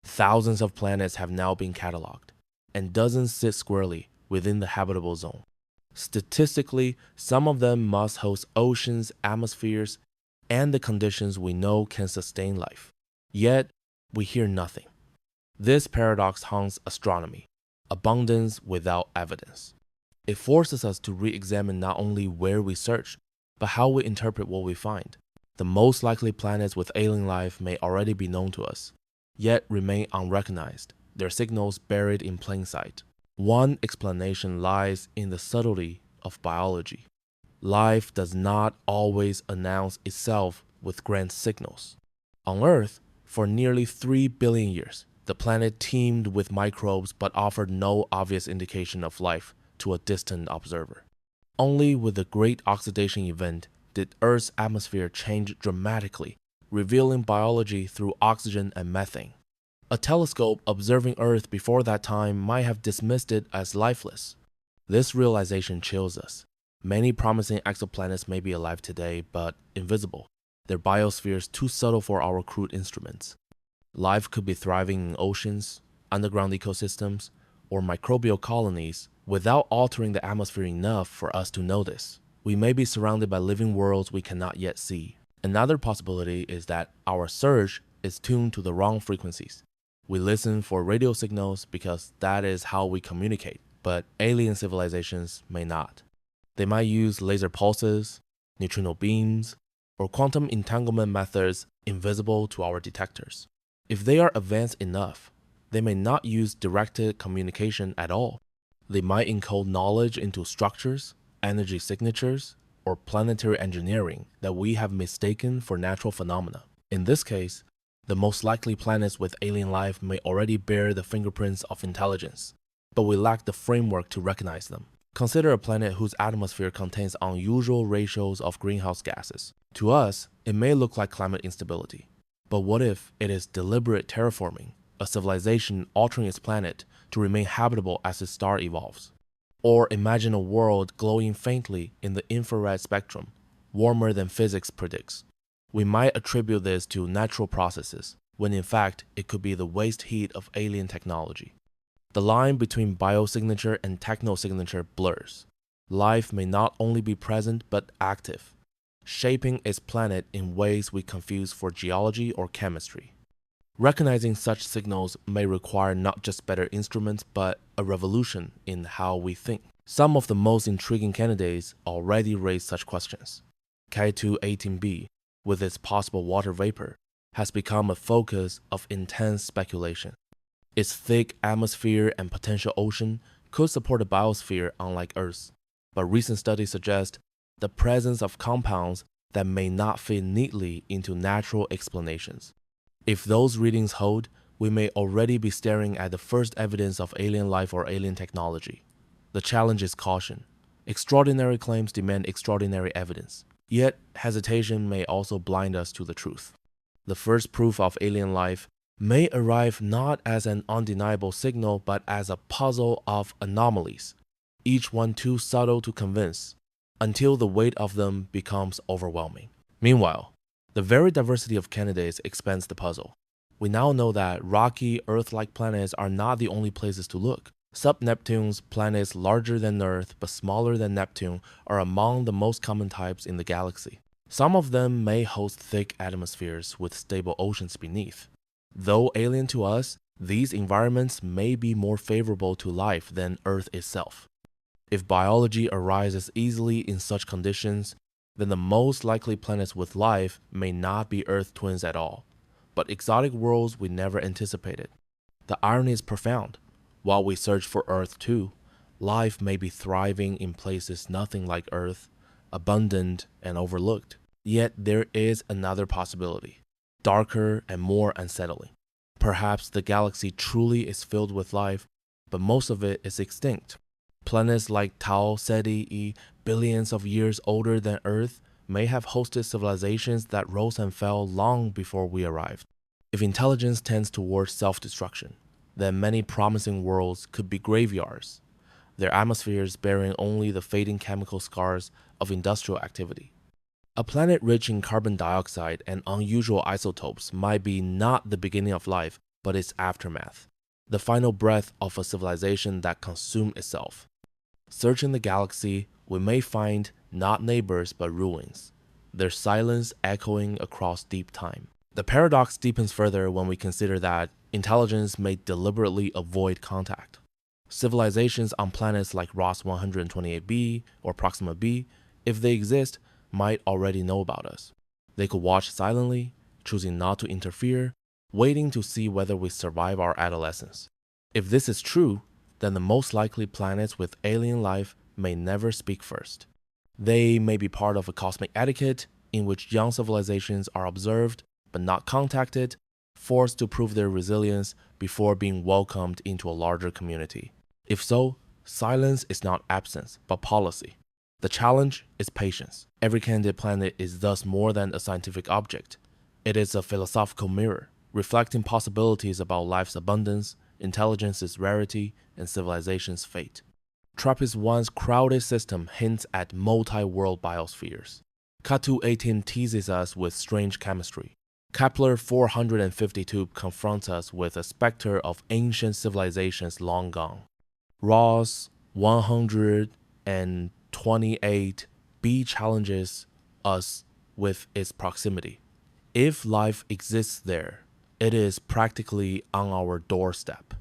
Thousands of planets have now been cataloged, and dozens sit squarely within the habitable zone. Statistically, some of them must host oceans, atmospheres, and the conditions we know can sustain life. Yet, we hear nothing. This paradox haunts astronomy. abundance without evidence. It forces us to re-examine not only where we search, but how we interpret what we find. The most likely planets with alien life may already be known to us, yet remain unrecognized, their signals buried in plain sight. One explanation lies in the subtlety of biology. Life does not always announce itself with grand signals. On Earth, for nearly 3 billion years, the planet teemed with microbes but offered no obvious indication of life to a distant observer. Only with the Great Oxidation Event did Earth's atmosphere change dramatically, revealing biology through oxygen and methane. A telescope observing Earth before that time might have dismissed it as lifeless. This realization chills us. Many promising exoplanets may be alive today, but invisible. Their biospheres too subtle for our crude instruments. Life could be thriving in oceans, underground ecosystems, or microbial colonies without altering the atmosphere enough for us to notice. We may be surrounded by living worlds we cannot yet see. Another possibility is that our search is tuned to the wrong frequencies. We listen for radio signals because that is how we communicate, but alien civilizations may not. They might use laser pulses, neutrino beams, or quantum entanglement methods invisible to our detectors. If they are advanced enough, they may not use directed communication at all. They might encode knowledge into structures, energy signatures, or planetary engineering that we have mistaken for natural phenomena. In this case, the most likely planets with alien life may already bear the fingerprints of intelligence, but we lack the framework to recognize them. Consider a planet whose atmosphere contains unusual ratios of greenhouse gases. To us, it may look like climate instability. But what if it is deliberate terraforming, a civilization altering its planet to remain habitable as its star evolves? Or imagine a world glowing faintly in the infrared spectrum, warmer than physics predicts. We might attribute this to natural processes, when in fact it could be the waste heat of alien technology. The line between biosignature and technosignature blurs. Life may not only be present but active, shaping its planet in ways we confuse for geology or chemistry. Recognizing such signals may require not just better instruments but a revolution in how we think. Some of the most intriguing candidates already raise such questions. K2 18b, with its possible water vapor, has become a focus of intense speculation. Its thick atmosphere and potential ocean could support a biosphere unlike Earth's, but recent studies suggest the presence of compounds that may not fit neatly into natural explanations. If those readings hold, we may already be staring at the first evidence of alien life or alien technology. The challenge is caution. Extraordinary claims demand extraordinary evidence. Yet, hesitation may also blind us to the truth. The first proof of alien life may arrive not as an undeniable signal but as a puzzle of anomalies, each one too subtle to convince, until the weight of them becomes overwhelming. Meanwhile, the very diversity of candidates expands the puzzle. We now know that rocky, Earth-like planets are not the only places to look. Sub-Neptunes, planets larger than Earth but smaller than Neptune, are among the most common types in the galaxy. Some of them may host thick atmospheres with stable oceans beneath. Though alien to us, these environments may be more favorable to life than Earth itself. If biology arises easily in such conditions, then the most likely planets with life may not be Earth twins at all, but exotic worlds we never anticipated. The irony is profound. While we search for Earth too, life may be thriving in places nothing like Earth, abundant and overlooked. Yet there is another possibility, darker and more unsettling. Perhaps the galaxy truly is filled with life, but most of it is extinct. Planets like Tau Ceti, billions of years older than Earth, may have hosted civilizations that rose and fell long before we arrived. If intelligence tends towards self-destruction, then many promising worlds could be graveyards, their atmospheres bearing only the fading chemical scars of industrial activity. A planet rich in carbon dioxide and unusual isotopes might be not the beginning of life, but its aftermath, the final breath of a civilization that consumed itself. Searching the galaxy, we may find not neighbors but ruins, their silence echoing across deep time. The paradox deepens further when we consider that intelligence may deliberately avoid contact. Civilizations on planets like Ross 128b or Proxima b, if they exist, might already know about us. They could watch silently, choosing not to interfere, waiting to see whether we survive our adolescence. If this is true, then the most likely planets with alien life may never speak first. They may be part of a cosmic etiquette in which young civilizations are observed but not contacted, forced to prove their resilience before being welcomed into a larger community. If so, silence is not absence, but policy. The challenge is patience. Every candidate planet is thus more than a scientific object. It is a philosophical mirror, reflecting possibilities about life's abundance, intelligence's rarity, and civilization's fate. TRAPPIST-1's crowded system hints at multi-world biospheres. CATU-18 teases us with strange chemistry. Kepler 452 confronts us with a specter of ancient civilizations long gone. Ross 128b challenges us with its proximity. If life exists there, it is practically on our doorstep.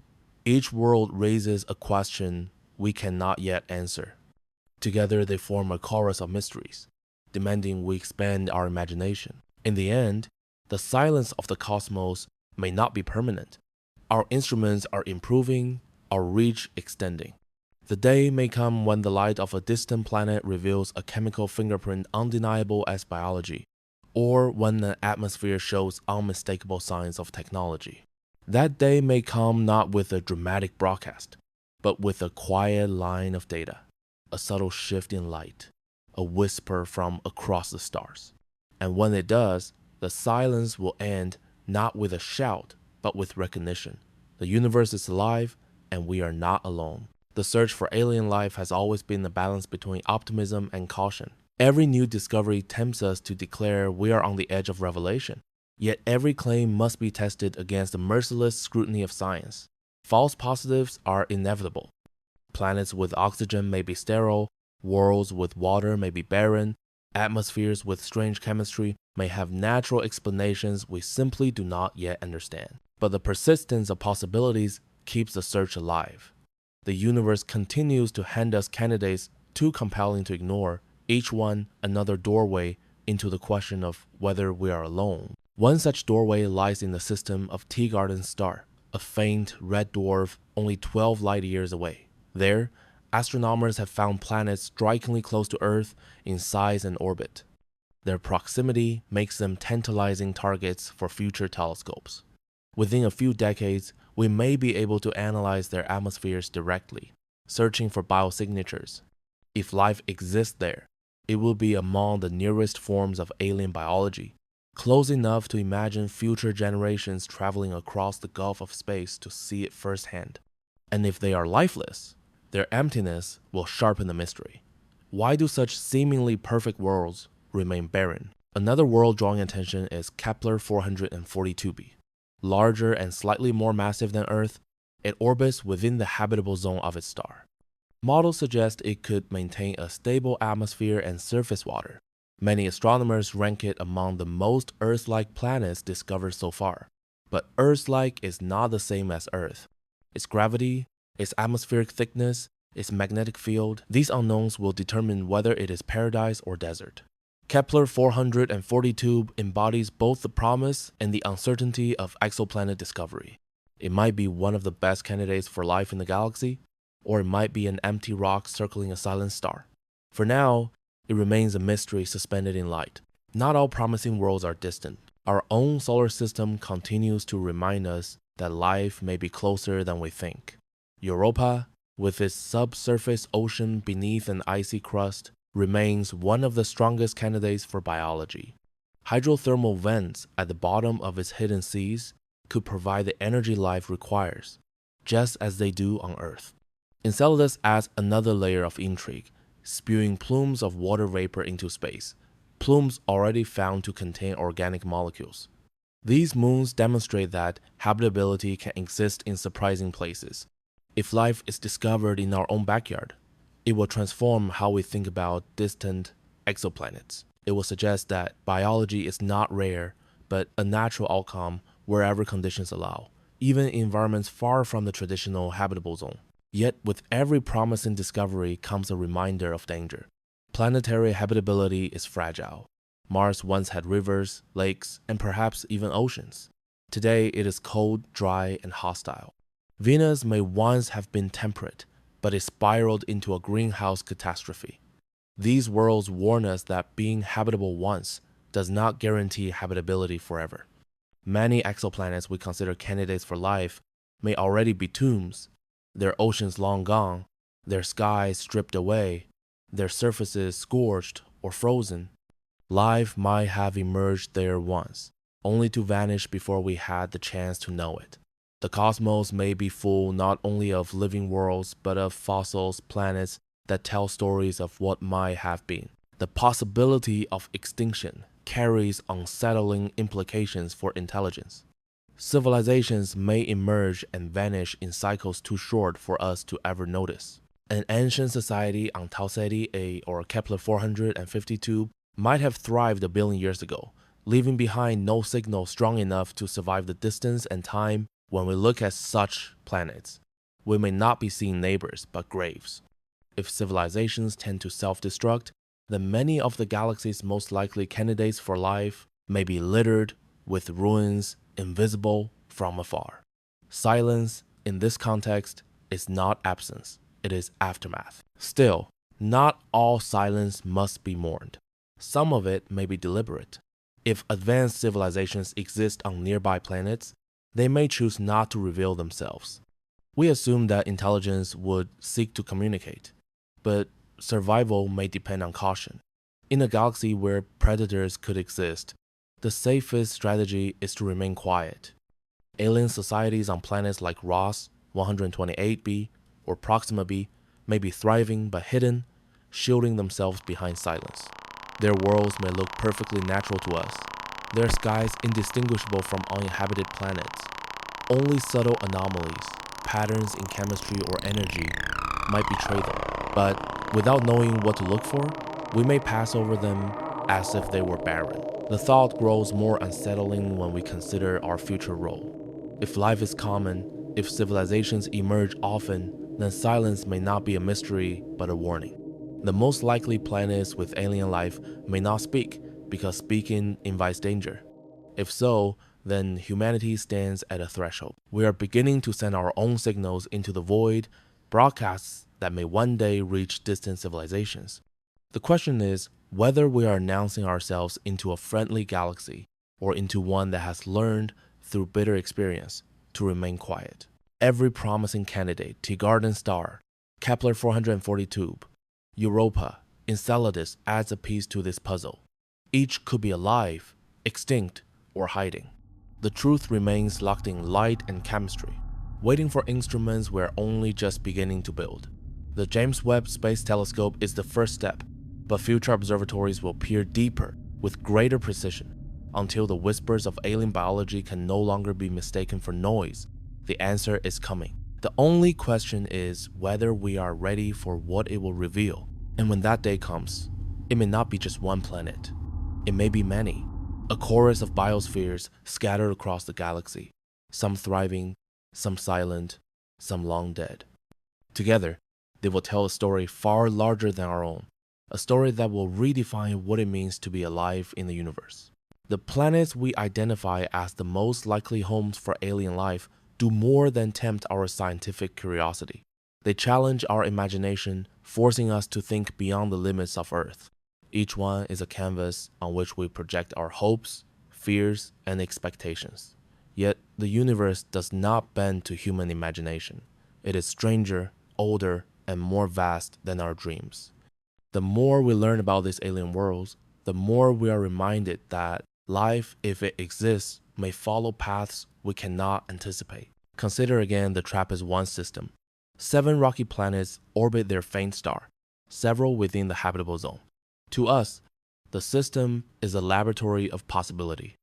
Each world raises a question we cannot yet answer. Together they form a chorus of mysteries, demanding we expand our imagination. In the end, the silence of the cosmos may not be permanent. Our instruments are improving, our reach extending. The day may come when the light of a distant planet reveals a chemical fingerprint undeniable as biology, or when the atmosphere shows unmistakable signs of technology. That day may come not with a dramatic broadcast, but with a quiet line of data, a subtle shift in light, a whisper from across the stars. And when it does, the silence will end not with a shout, but with recognition. The universe is alive, and we are not alone. The search for alien life has always been a balance between optimism and caution. Every new discovery tempts us to declare we are on the edge of revelation. Yet every claim must be tested against the merciless scrutiny of science. False positives are inevitable. Planets with oxygen may be sterile, worlds with water may be barren, atmospheres with strange chemistry may have natural explanations we simply do not yet understand. But the persistence of possibilities keeps the search alive. The universe continues to hand us candidates too compelling to ignore, each one another doorway into the question of whether we are alone. One such doorway lies in the system of Teegarden's star, a faint red dwarf only 12 light years away. There, astronomers have found planets strikingly close to Earth in size and orbit. Their proximity makes them tantalizing targets for future telescopes. Within a few decades, we may be able to analyze their atmospheres directly, searching for biosignatures. If life exists there, it will be among the nearest forms of alien biology, close enough to imagine future generations traveling across the gulf of space to see it firsthand. And if they are lifeless, their emptiness will sharpen the mystery. Why do such seemingly perfect worlds remain barren? Another world drawing attention is Kepler 442b. Larger and slightly more massive than Earth, it orbits within the habitable zone of its star. Models suggest it could maintain a stable atmosphere and surface water. Many astronomers rank it among the most Earth-like planets discovered so far. But Earth-like is not the same as Earth. Its gravity, its atmospheric thickness, its magnetic field, these unknowns will determine whether it is paradise or desert. Kepler 442 embodies both the promise and the uncertainty of exoplanet discovery. It might be one of the best candidates for life in the galaxy, or it might be an empty rock circling a silent star. For now, it remains a mystery suspended in light. Not all promising worlds are distant. Our own solar system continues to remind us that life may be closer than we think. Europa, with its subsurface ocean beneath an icy crust, remains one of the strongest candidates for biology. Hydrothermal vents at the bottom of its hidden seas could provide the energy life requires, just as they do on Earth. Enceladus adds another layer of intrigue, spewing plumes of water vapor into space, plumes already found to contain organic molecules. These moons demonstrate that habitability can exist in surprising places. If life is discovered in our own backyard, it will transform how we think about distant exoplanets. It will suggest that biology is not rare, but a natural outcome wherever conditions allow, even in environments far from the traditional habitable zone. Yet with every promising discovery comes a reminder of danger. Planetary habitability is fragile. Mars once had rivers, lakes, and perhaps even oceans. Today it is cold, dry, and hostile. Venus may once have been temperate, but it spiraled into a greenhouse catastrophe. These worlds warn us that being habitable once does not guarantee habitability forever. Many exoplanets we consider candidates for life may already be tombs, their oceans long gone, their skies stripped away, their surfaces scorched or frozen. Life might have emerged there once, only to vanish before we had the chance to know it. The cosmos may be full not only of living worlds, but of fossils, planets that tell stories of what might have been. The possibility of extinction carries unsettling implications for intelligence. Civilizations may emerge and vanish in cycles too short for us to ever notice. An ancient society on Tau Ceti A or Kepler 452 might have thrived a billion years ago, leaving behind no signal strong enough to survive the distance and time. When we look at such planets, we may not be seeing neighbors but graves. If civilizations tend to self-destruct, then many of the galaxy's most likely candidates for life may be littered with ruins invisible from afar. Silence, in this context, is not absence, it is aftermath. Still, not all silence must be mourned. Some of it may be deliberate. If advanced civilizations exist on nearby planets, they may choose not to reveal themselves. We assume that intelligence would seek to communicate, but survival may depend on caution. In a galaxy where predators could exist, the safest strategy is to remain quiet. Alien societies on planets like Ross 128b or Proxima b may be thriving but hidden, shielding themselves behind silence. Their worlds may look perfectly natural to us, their skies indistinguishable from uninhabited planets. Only subtle anomalies, patterns in chemistry or energy, might betray them. But without knowing what to look for, we may pass over them as if they were barren. The thought grows more unsettling when we consider our future role. If life is common, if civilizations emerge often, then silence may not be a mystery but a warning. The most likely planets with alien life may not speak because speaking invites danger. If so, then humanity stands at a threshold. We are beginning to send our own signals into the void, broadcasts that may one day reach distant civilizations. The question is whether we are announcing ourselves into a friendly galaxy or into one that has learned through bitter experience to remain quiet. Every promising candidate, Teegarden star, Kepler 442, Europa, Enceladus adds a piece to this puzzle. Each could be alive, extinct, or hiding. The truth remains locked in light and chemistry, waiting for instruments we're only just beginning to build. The James Webb Space Telescope is the first step, but future observatories will peer deeper with greater precision. Until the whispers of alien biology can no longer be mistaken for noise, the answer is coming. The only question is whether we are ready for what it will reveal. And when that day comes, it may not be just one planet. It may be many, a chorus of biospheres scattered across the galaxy, some thriving, some silent, some long dead. Together, they will tell a story far larger than our own, a story that will redefine what it means to be alive in the universe. The planets we identify as the most likely homes for alien life do more than tempt our scientific curiosity. They challenge our imagination, forcing us to think beyond the limits of Earth. Each one is a canvas on which we project our hopes, fears, and expectations. Yet, the universe does not bend to human imagination. It is stranger, older, and more vast than our dreams. The more we learn about these alien worlds, the more we are reminded that life, if it exists, may follow paths we cannot anticipate. Consider again the TRAPPIST-1 system. 7 rocky planets orbit their faint star, several within the habitable zone. To us, the system is a laboratory of possibility.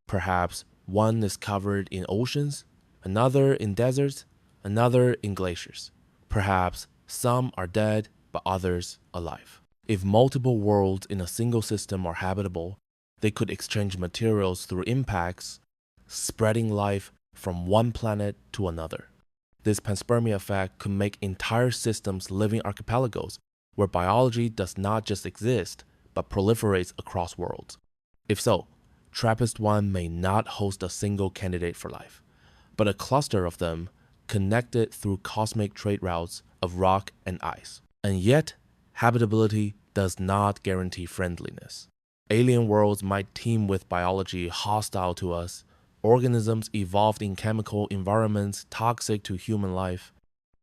Perhaps one is covered in oceans, another in deserts, another in glaciers. Perhaps some are dead, but others alive. If multiple worlds in a single system are habitable, they could exchange materials through impacts, spreading life from one planet to another. This panspermia effect could make entire systems living archipelagos where biology does not just exist, but proliferates across worlds. If so, TRAPPIST-1 may not host a single candidate for life, but a cluster of them connected through cosmic trade routes of rock and ice. And yet, habitability does not guarantee friendliness. Alien worlds might teem with biology hostile to us, organisms evolved in chemical environments toxic to human life.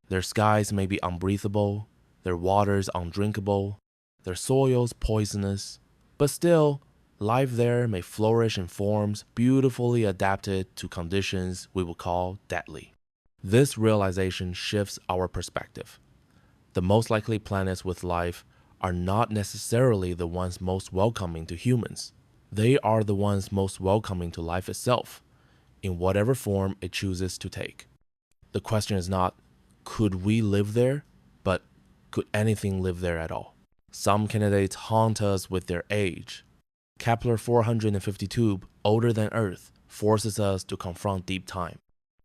Their skies may be unbreathable, their waters undrinkable, their soils poisonous, but still, life there may flourish in forms beautifully adapted to conditions we would call deadly. This realization shifts our perspective. The most likely planets with life are not necessarily the ones most welcoming to humans. They are the ones most welcoming to life itself, in whatever form it chooses to take. The question is not, could we live there, but could anything live there at all? Some candidates haunt us with their age. Kepler 452b, older than Earth, forces us to confront deep time.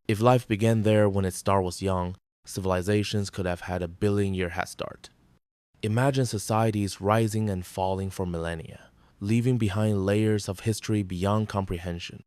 If life began there when its star was young, civilizations could have had a billion-year head start. Imagine societies rising and falling for millennia, leaving behind layers of history beyond comprehension.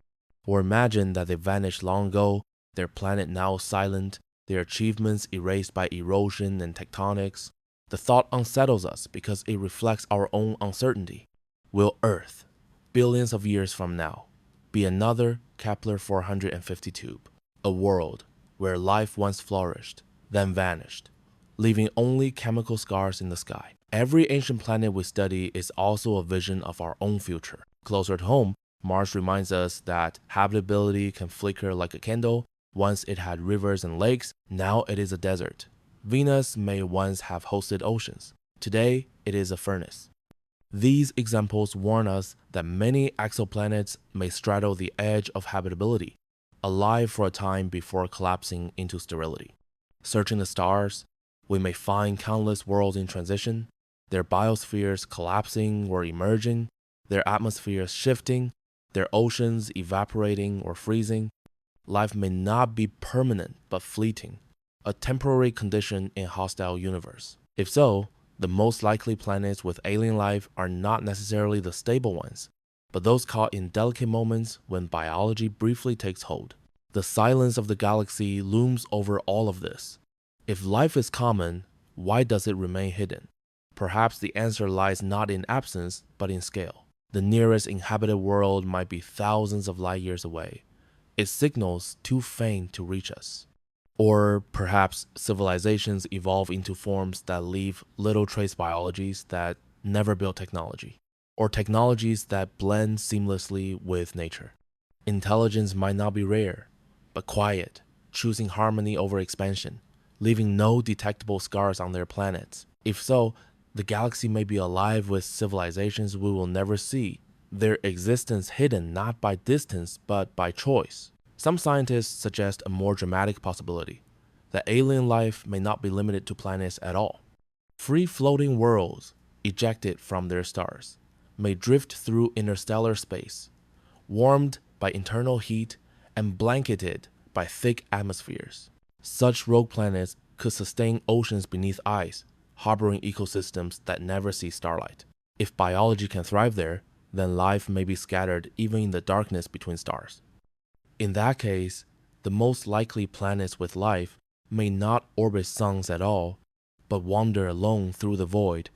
Or imagine that they vanished long ago, their planet now silent, their achievements erased by erosion and tectonics. The thought unsettles us because it reflects our own uncertainty. Will Earth, billions of years from now, be another Kepler 452, a world where life once flourished, then vanished, leaving only chemical scars in the sky? Every ancient planet we study is also a vision of our own future. Closer to home, Mars reminds us that habitability can flicker like a candle. Once it had rivers and lakes, now it is a desert. Venus may once have hosted oceans. Today, it is a furnace. These examples warn us that many exoplanets may straddle the edge of habitability, alive for a time before collapsing into sterility. Searching the stars, we may find countless worlds in transition, their biospheres collapsing or emerging, their atmospheres shifting, their oceans evaporating or freezing. Life may not be permanent but fleeting, a temporary condition in a hostile universe. If so, the most likely planets with alien life are not necessarily the stable ones, but those caught in delicate moments when biology briefly takes hold. The silence of the galaxy looms over all of this. If life is common, why does it remain hidden? Perhaps the answer lies not in absence, but in scale. The nearest inhabited world might be thousands of light years away. Its signals too faint to reach us. Or perhaps civilizations evolve into forms that leave little trace biologies that never built technology, or technologies that blend seamlessly with nature. Intelligence might not be rare, but quiet, choosing harmony over expansion, leaving no detectable scars on their planets. If so, the galaxy may be alive with civilizations we will never see, their existence hidden not by distance but by choice. Some scientists suggest a more dramatic possibility, that alien life may not be limited to planets at all. Free-floating worlds, ejected from their stars, may drift through interstellar space, warmed by internal heat and blanketed by thick atmospheres. Such rogue planets could sustain oceans beneath ice, harboring ecosystems that never see starlight. If biology can thrive there, then life may be scattered even in the darkness between stars. In that case, the most likely planets with life may not orbit suns at all, but wander alone through the void,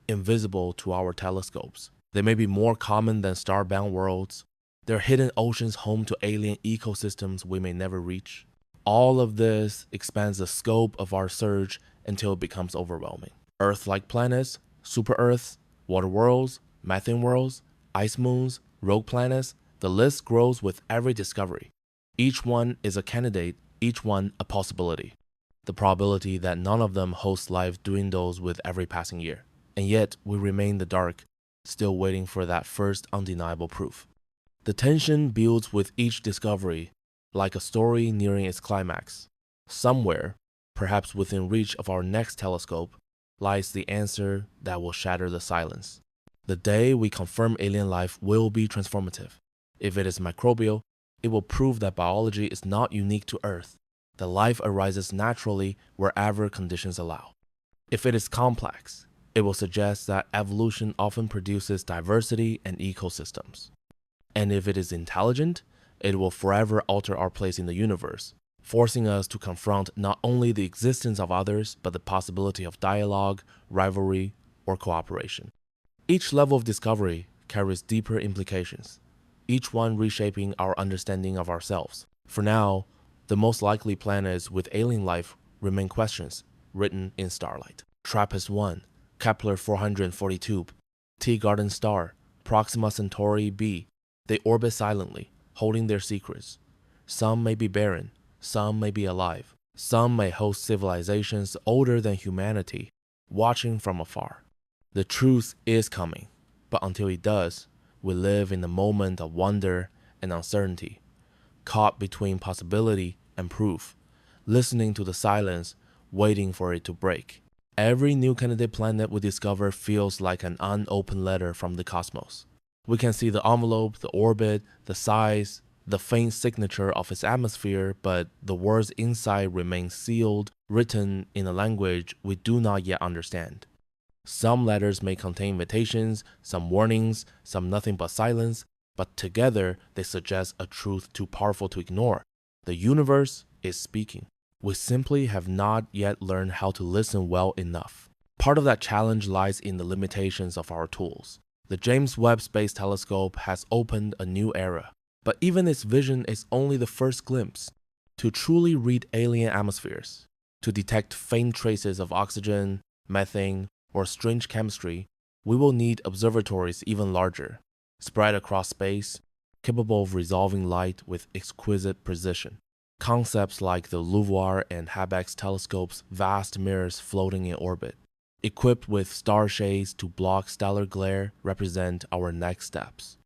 invisible to our telescopes. They may be more common than star-bound worlds, their hidden oceans home to alien ecosystems we may never reach. All of this expands the scope of our search until it becomes overwhelming. Earth-like planets, super-Earths, water worlds, methane worlds, ice moons, rogue planets, the list grows with every discovery. Each one is a candidate, each one a possibility. The probability that none of them host life dwindles with every passing year. And yet, we remain in the dark, still waiting for that first undeniable proof. The tension builds with each discovery, like a story nearing its climax. Somewhere, perhaps within reach of our next telescope, lies the answer that will shatter the silence. The day we confirm alien life will be transformative. If it is microbial, it will prove that biology is not unique to Earth, that life arises naturally wherever conditions allow. If it is complex, it will suggest that evolution often produces diversity and ecosystems. And if it is intelligent, it will forever alter our place in the universe, forcing us to confront not only the existence of others, but the possibility of dialogue, rivalry, or cooperation. Each level of discovery carries deeper implications, each one reshaping our understanding of ourselves. For now, the most likely planets with alien life remain questions written in starlight. TRAPPIST-1, Kepler 442, T-Garden star, Proxima Centauri b. They orbit silently, holding their secrets. Some may be barren, some may be alive. Some may host civilizations older than humanity, watching from afar. The truth is coming, but until it does, we live in a moment of wonder and uncertainty, caught between possibility and proof, listening to the silence, waiting for it to break. Every new candidate planet we discover feels like an unopened letter from the cosmos. We can see the envelope, the orbit, the size, the faint signature of its atmosphere, but the words inside remain sealed, written in a language we do not yet understand. Some letters may contain invitations, some warnings, some nothing but silence, but together they suggest a truth too powerful to ignore. The universe is speaking. We simply have not yet learned how to listen well enough. Part of that challenge lies in the limitations of our tools. The James Webb Space Telescope has opened a new era, but even its vision is only the first glimpse. To truly read alien atmospheres, to detect faint traces of oxygen, methane, or strange chemistry, we will need observatories even larger, spread across space, capable of resolving light with exquisite precision. Concepts like the LUVOIR and HABEX telescopes' vast mirrors floating in orbit, equipped with star shades to block stellar glare, represent our next steps.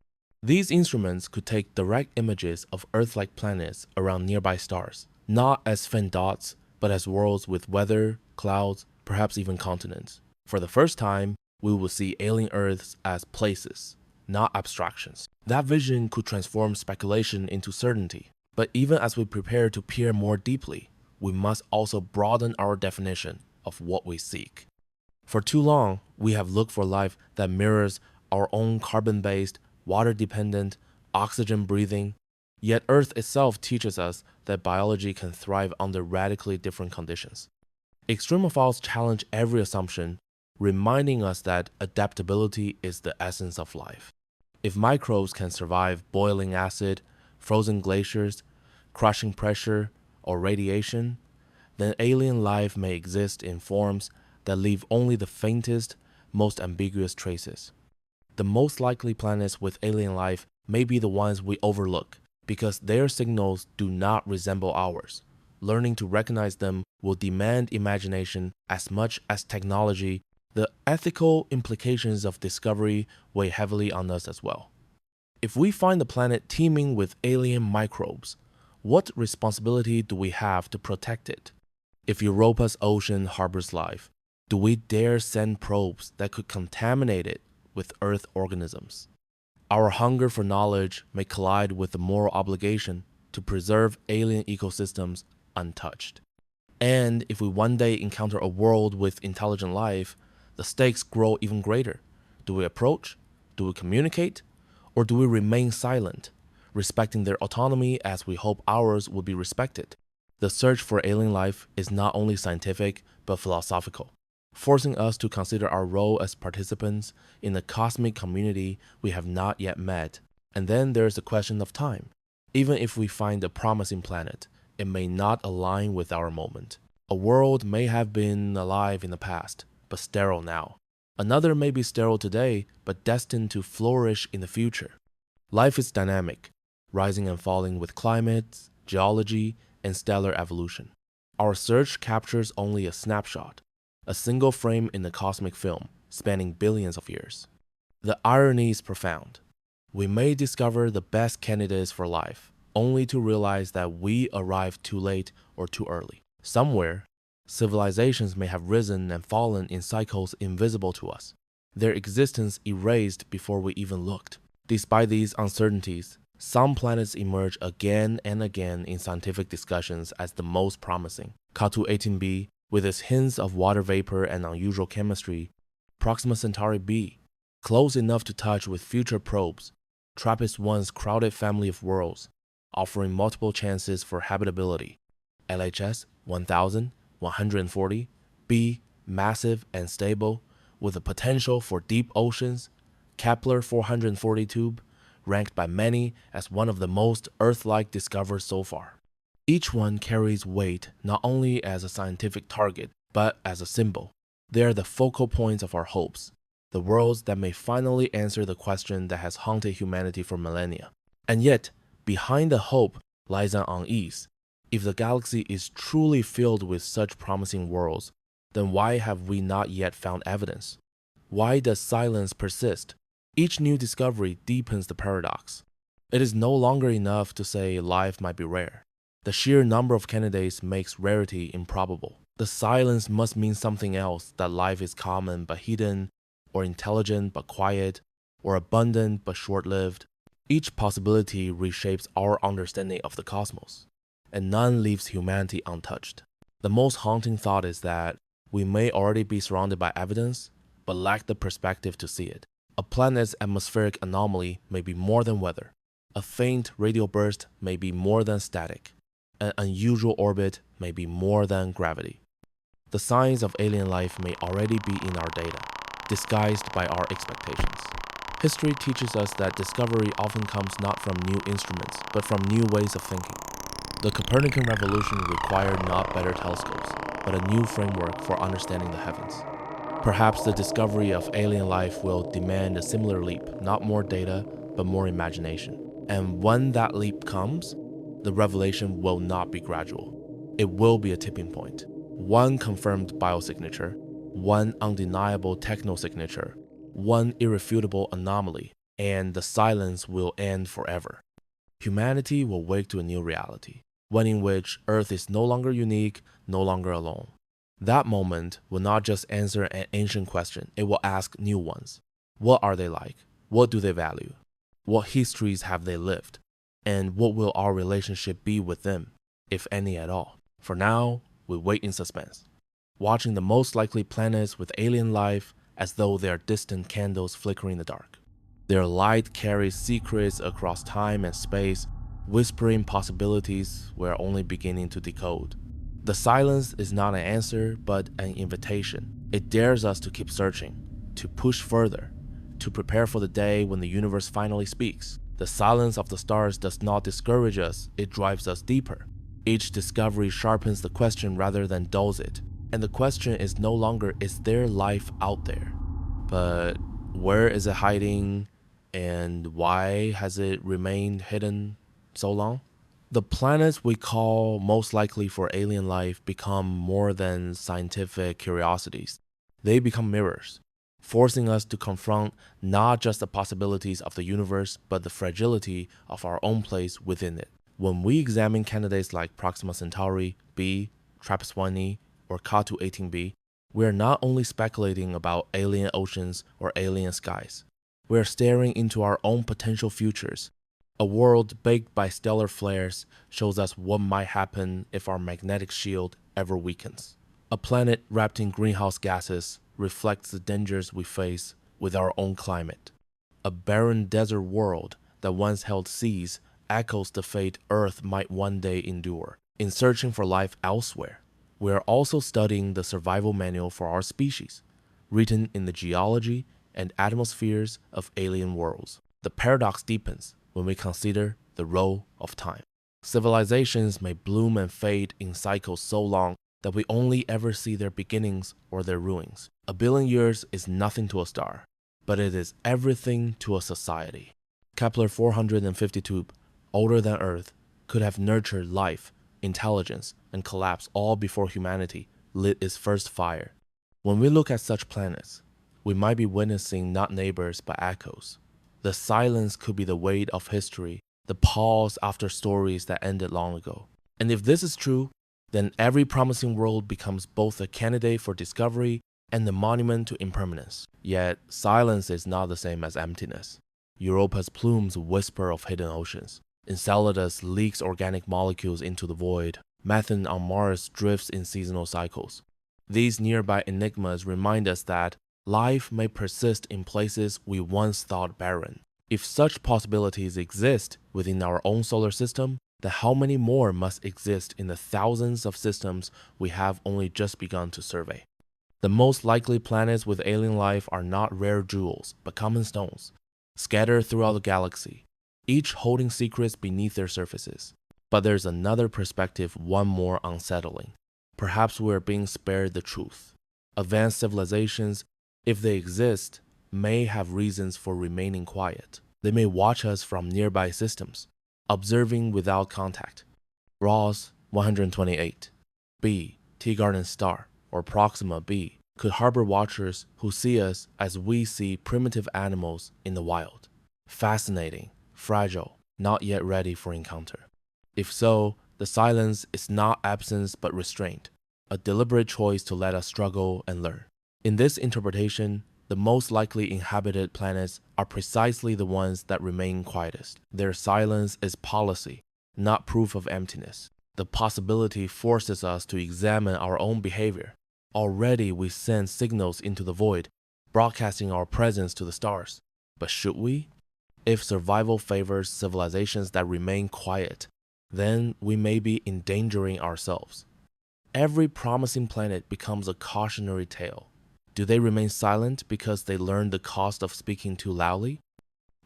These instruments could take direct images of Earth-like planets around nearby stars, not as faint dots, but as worlds with weather, clouds, perhaps even continents. For the first time, we will see alien Earths as places, not abstractions. That vision could transform speculation into certainty. But even as we prepare to peer more deeply, we must also broaden our definition of what we seek. For too long, we have looked for life that mirrors our own carbon-based, water-dependent, oxygen-breathing. Yet Earth itself teaches us that biology can thrive under radically different conditions. Extremophiles challenge every assumption, reminding us that adaptability is the essence of life. If microbes can survive boiling acid, frozen glaciers, crushing pressure, or radiation, then alien life may exist in forms that leave only the faintest, most ambiguous traces. The most likely planets with alien life may be the ones we overlook because their signals do not resemble ours. Learning to recognize them will demand imagination as much as technology. The ethical implications of discovery weigh heavily on us as well. If we find a planet teeming with alien microbes, what responsibility do we have to protect it? If Europa's ocean harbors life, do we dare send probes that could contaminate it with Earth organisms? Our hunger for knowledge may collide with the moral obligation to preserve alien ecosystems untouched. And if we one day encounter a world with intelligent life, the stakes grow even greater. Do we approach? Do we communicate? Or do we remain silent, respecting their autonomy as we hope ours will be respected? The search for alien life is not only scientific, but philosophical, forcing us to consider our role as participants in a cosmic community we have not yet met. And then there's the question of time. Even if we find a promising planet, it may not align with our moment. A world may have been alive in the past, but sterile now. Another may be sterile today, but destined to flourish in the future. Life is dynamic, rising and falling with climates, geology, and stellar evolution. Our search captures only a snapshot, a single frame in a cosmic film spanning billions of years. The irony is profound. We may discover the best candidates for life, only to realize that we arrived too late or too early. Somewhere, civilizations may have risen and fallen in cycles invisible to us, their existence erased before we even looked. Despite these uncertainties, Some planets emerge again and again in scientific discussions as the most promising. Katu 18b, with its hints of water vapor and unusual chemistry, Proxima Centauri b, close enough to touch with future probes, TRAPPIST-1's crowded family of worlds, offering multiple chances for habitability, LHS 1140, b, massive and stable, with the potential for deep oceans, Kepler 442, ranked by many as one of the most Earth-like discoveries so far. Each one carries weight not only as a scientific target, but as a symbol. They are the focal points of our hopes, the worlds that may finally answer the question that has haunted humanity for millennia. And yet, behind the hope lies an unease. If the galaxy is truly filled with such promising worlds, then why have we not yet found evidence? Why does silence persist? Each new discovery deepens the paradox. It is no longer enough to say life might be rare. The sheer number of candidates makes rarity improbable. The silence must mean something else, that life is common but hidden, or intelligent but quiet, or abundant but short-lived. Each possibility reshapes our understanding of the cosmos, and none leaves humanity untouched. The most haunting thought is that we may already be surrounded by evidence, but lack the perspective to see it. A planet's atmospheric anomaly may be more than weather. A faint radio burst may be more than static. An unusual orbit may be more than gravity. The signs of alien life may already be in our data, disguised by our expectations. History teaches us that discovery often comes not from new instruments, but from new ways of thinking. The Copernican revolution required not better telescopes, but a new framework for understanding the heavens. Perhaps the discovery of alien life will demand a similar leap, not more data, but more imagination. And when that leap comes, the revelation will not be gradual. It will be a tipping point. One confirmed biosignature, one undeniable technosignature, one irrefutable anomaly, and the silence will end forever. Humanity will wake to a new reality, one in which Earth is no longer unique, no longer alone. That moment will not just answer an ancient question, it will ask new ones. What are they like? What do they value? What histories have they lived? And what will our relationship be with them, if any at all? For now, we wait in suspense, watching the most likely planets with alien life as though they are distant candles flickering in the dark. Their light carries secrets across time and space, whispering possibilities we're only beginning to decode. The silence is not an answer, but an invitation. It dares us to keep searching, to push further, to prepare for the day when the universe finally speaks. The silence of the stars does not discourage us, it drives us deeper. Each discovery sharpens the question rather than dulls it. And the question is no longer, is there life out there? But where is it hiding, and why has it remained hidden so long? The planets we call most likely for alien life become more than scientific curiosities. They become mirrors, forcing us to confront not just the possibilities of the universe, but the fragility of our own place within it. When we examine candidates like Proxima Centauri b, TRAPPIST-1e, or Katu 18b, we are not only speculating about alien oceans or alien skies. We are staring into our own potential futures. A world baked by stellar flares shows us what might happen if our magnetic shield ever weakens. A planet wrapped in greenhouse gases reflects the dangers we face with our own climate. A barren desert world that once held seas echoes the fate Earth might one day endure in searching for life elsewhere. We are also studying the survival manual for our species, written in the geology and atmospheres of alien worlds. The paradox deepens when we consider the role of time. Civilizations may bloom and fade in cycles so long that we only ever see their beginnings or their ruins. 1 billion years is nothing to a star, but it is everything to a society. Kepler 452, older than Earth, could have nurtured life, intelligence, and collapse all before humanity lit its first fire. When we look at such planets, we might be witnessing not neighbors but echoes. The silence could be the weight of history, the pause after stories that ended long ago. And if this is true, then every promising world becomes both a candidate for discovery and a monument to impermanence. Yet, silence is not the same as emptiness. Europa's plumes whisper of hidden oceans. Enceladus leaks organic molecules into the void. Methane on Mars drifts in seasonal cycles. These nearby enigmas remind us that life may persist in places we once thought barren. If such possibilities exist within our own solar system, then how many more must exist in the thousands of systems we have only just begun to survey? The most likely planets with alien life are not rare jewels, but common stones, scattered throughout the galaxy, each holding secrets beneath their surfaces. But there's another perspective, one more unsettling. Perhaps we're being spared the truth. Advanced civilizations, if they exist, may have reasons for remaining quiet. They may watch us from nearby systems, observing without contact. Ross 128. B. Teegarden Star, or Proxima b, could harbor watchers who see us as we see primitive animals in the wild. Fascinating, fragile, not yet ready for encounter. If so, the silence is not absence but restraint, a deliberate choice to let us struggle and learn. In this interpretation, the most likely inhabited planets are precisely the ones that remain quietest. Their silence is policy, not proof of emptiness. The possibility forces us to examine our own behavior. Already we send signals into the void, broadcasting our presence to the stars. But should we? If survival favors civilizations that remain quiet, then we may be endangering ourselves. Every promising planet becomes a cautionary tale. Do they remain silent because they learned the cost of speaking too loudly?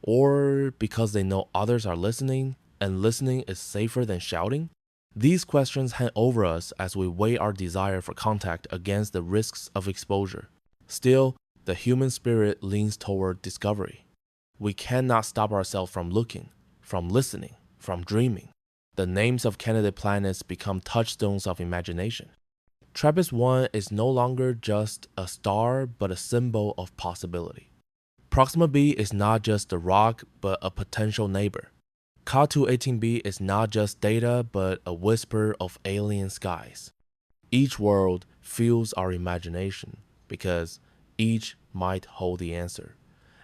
Or because they know others are listening, and listening is safer than shouting? These questions hang over us as we weigh our desire for contact against the risks of exposure. Still, the human spirit leans toward discovery. We cannot stop ourselves from looking, from listening, from dreaming. The names of candidate planets become touchstones of imagination. TRAPPIST-1 is no longer just a star, but a symbol of possibility. Proxima b is not just a rock, but a potential neighbor. Ka-218b is not just data, but a whisper of alien skies. Each world fuels our imagination because each might hold the answer.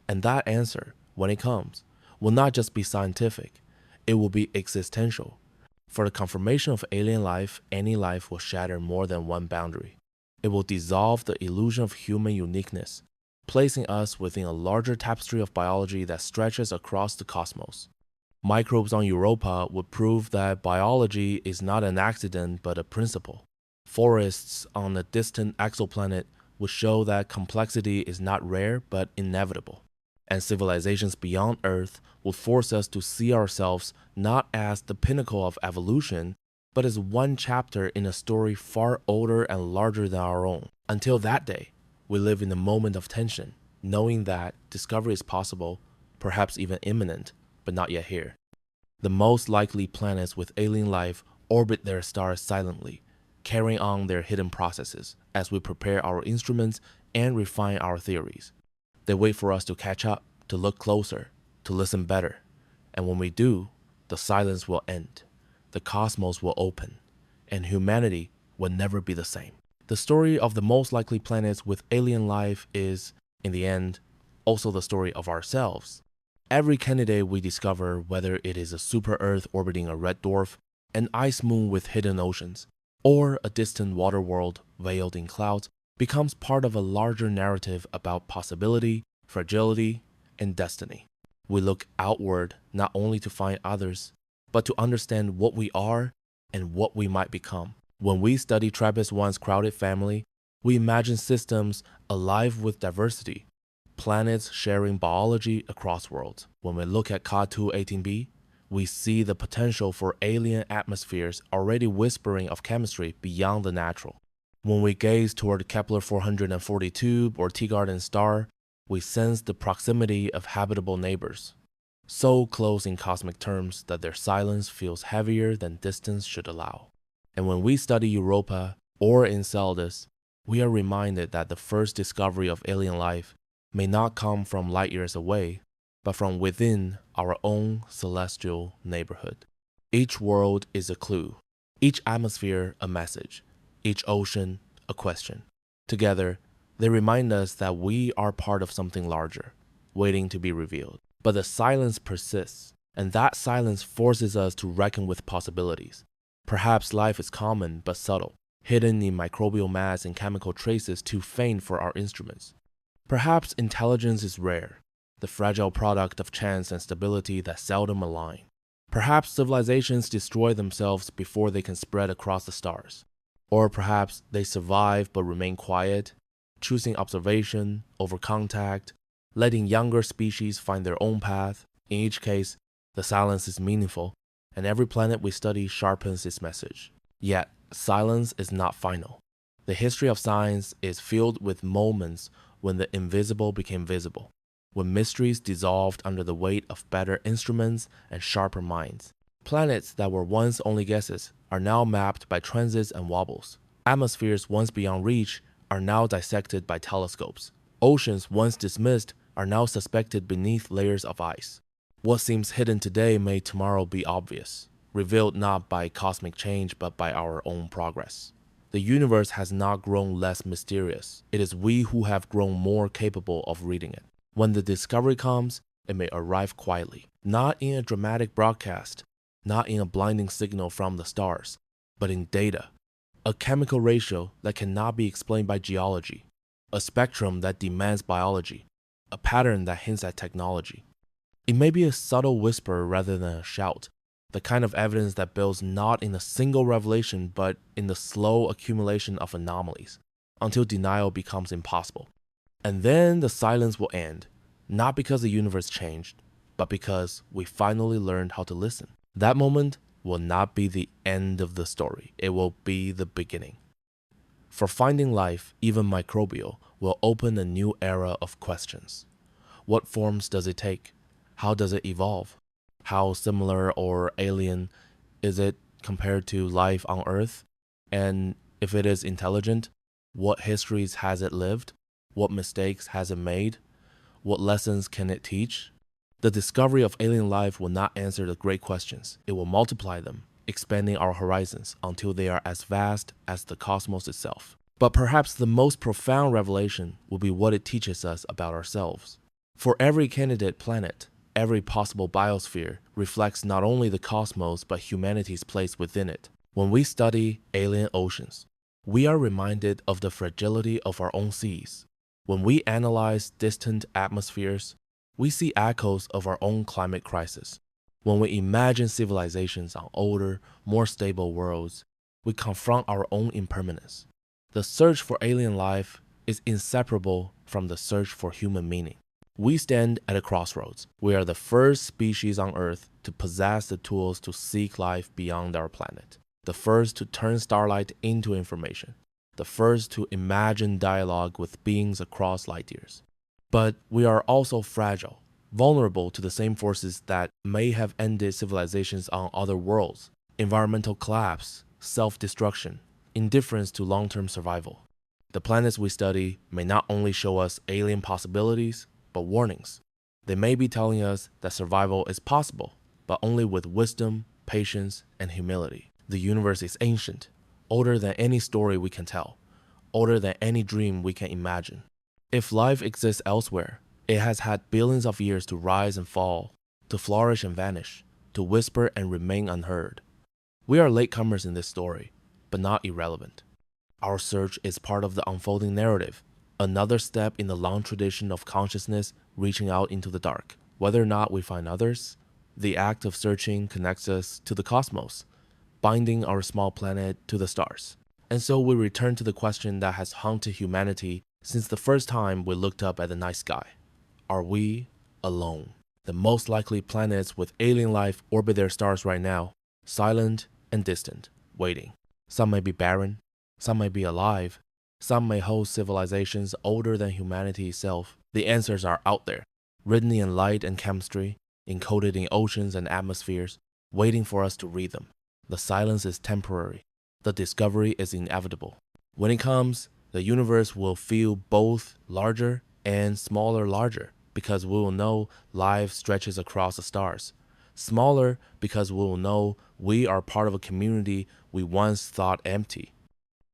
And that answer, when it comes, will not just be scientific, it will be existential. For the confirmation of alien life, any life will shatter more than one boundary. It will dissolve the illusion of human uniqueness, placing us within a larger tapestry of biology that stretches across the cosmos. Microbes on Europa would prove that biology is not an accident but a principle. Forests on a distant exoplanet would show that complexity is not rare but inevitable. And civilizations beyond Earth would force us to see ourselves not as the pinnacle of evolution, but as one chapter in a story far older and larger than our own. Until that day, we live in a moment of tension, knowing that discovery is possible, perhaps even imminent, but not yet here. The most likely planets with alien life orbit their stars silently, carrying on their hidden processes as we prepare our instruments and refine our theories. They wait for us to catch up, to look closer, to listen better. And when we do, the silence will end, the cosmos will open, and humanity will never be the same. The story of the most likely planets with alien life is, in the end, also the story of ourselves. Every candidate we discover, whether it is a super-Earth orbiting a red dwarf, an ice moon with hidden oceans, or a distant water world veiled in clouds, becomes part of a larger narrative about possibility, fragility, and destiny. We look outward not only to find others, but to understand what we are and what we might become. When we study TRAPPIST-1's crowded family, we imagine systems alive with diversity, planets sharing biology across worlds. When we look at Ka-218b, we see the potential for alien atmospheres already whispering of chemistry beyond the natural. When we gaze toward Kepler-442 or Teegarden Star, we sense the proximity of habitable neighbors, so close in cosmic terms that their silence feels heavier than distance should allow. And when we study Europa or Enceladus, we are reminded that the first discovery of alien life may not come from light years away, but from within our own celestial neighborhood. Each world is a clue, each atmosphere a message, each ocean a question. Together, they remind us that we are part of something larger, waiting to be revealed. But the silence persists, and that silence forces us to reckon with possibilities. Perhaps life is common but subtle, hidden in microbial mass and chemical traces too faint for our instruments. Perhaps intelligence is rare, the fragile product of chance and stability that seldom align. Perhaps civilizations destroy themselves before they can spread across the stars. Or perhaps they survive but remain quiet, choosing observation over contact, letting younger species find their own path. In each case, the silence is meaningful, and every planet we study sharpens its message. Yet, silence is not final. The history of science is filled with moments when the invisible became visible, when mysteries dissolved under the weight of better instruments and sharper minds. Planets that were once only guesses are now mapped by transits and wobbles. Atmospheres once beyond reach are now dissected by telescopes. Oceans once dismissed are now suspected beneath layers of ice. What seems hidden today may tomorrow be obvious, revealed not by cosmic change but by our own progress. The universe has not grown less mysterious. It is we who have grown more capable of reading it. When the discovery comes, it may arrive quietly, not in a dramatic broadcast, not in a blinding signal from the stars, but in data, a chemical ratio that cannot be explained by geology, a spectrum that demands biology, a pattern that hints at technology. It may be a subtle whisper rather than a shout, the kind of evidence that builds not in a single revelation but in the slow accumulation of anomalies, until denial becomes impossible. And then the silence will end, not because the universe changed, but because we finally learned how to listen. That moment will not be the end of the story, it will be the beginning. For finding life, even microbial, will open a new era of questions. What forms does it take? How does it evolve? How similar or alien is it compared to life on Earth? And if it is intelligent, what histories has it lived? What mistakes has it made? What lessons can it teach? The discovery of alien life will not answer the great questions. It will multiply them, expanding our horizons until they are as vast as the cosmos itself. But perhaps the most profound revelation will be what it teaches us about ourselves. For every candidate planet, every possible biosphere reflects not only the cosmos but humanity's place within it. When we study alien oceans, we are reminded of the fragility of our own seas. When we analyze distant atmospheres, we see echoes of our own climate crisis. When we imagine civilizations on older, more stable worlds, we confront our own impermanence. The search for alien life is inseparable from the search for human meaning. We stand at a crossroads. We are the first species on Earth to possess the tools to seek life beyond our planet, the first to turn starlight into information, the first to imagine dialogue with beings across light years. But we are also fragile, vulnerable to the same forces that may have ended civilizations on other worlds: environmental collapse, self-destruction, indifference to long-term survival. The planets we study may not only show us alien possibilities, but warnings. They may be telling us that survival is possible, but only with wisdom, patience, and humility. The universe is ancient, older than any story we can tell, older than any dream we can imagine. If life exists elsewhere, it has had billions of years to rise and fall, to flourish and vanish, to whisper and remain unheard. We are latecomers in this story, but not irrelevant. Our search is part of the unfolding narrative, another step in the long tradition of consciousness reaching out into the dark. Whether or not we find others, the act of searching connects us to the cosmos, binding our small planet to the stars. And so we return to the question that has haunted humanity since the first time we looked up at the night sky. Are we alone? The most likely planets with alien life orbit their stars right now, silent and distant, waiting. Some may be barren, some may be alive, some may host civilizations older than humanity itself. The answers are out there, written in light and chemistry, encoded in oceans and atmospheres, waiting for us to read them. The silence is temporary. The discovery is inevitable. When it comes, the universe will feel both larger and smaller larger, because we will know life stretches across the stars. Smaller because we will know we are part of a community we once thought empty.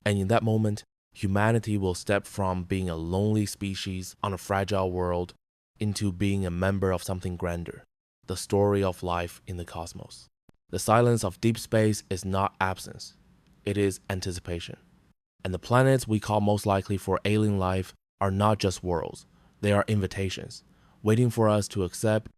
And in that moment, humanity will step from being a lonely species on a fragile world into being a member of something grander, the story of life in the cosmos. The silence of deep space is not absence, it is anticipation. And the planets we call most likely for alien life are not just worlds, they are invitations, waiting for us to accept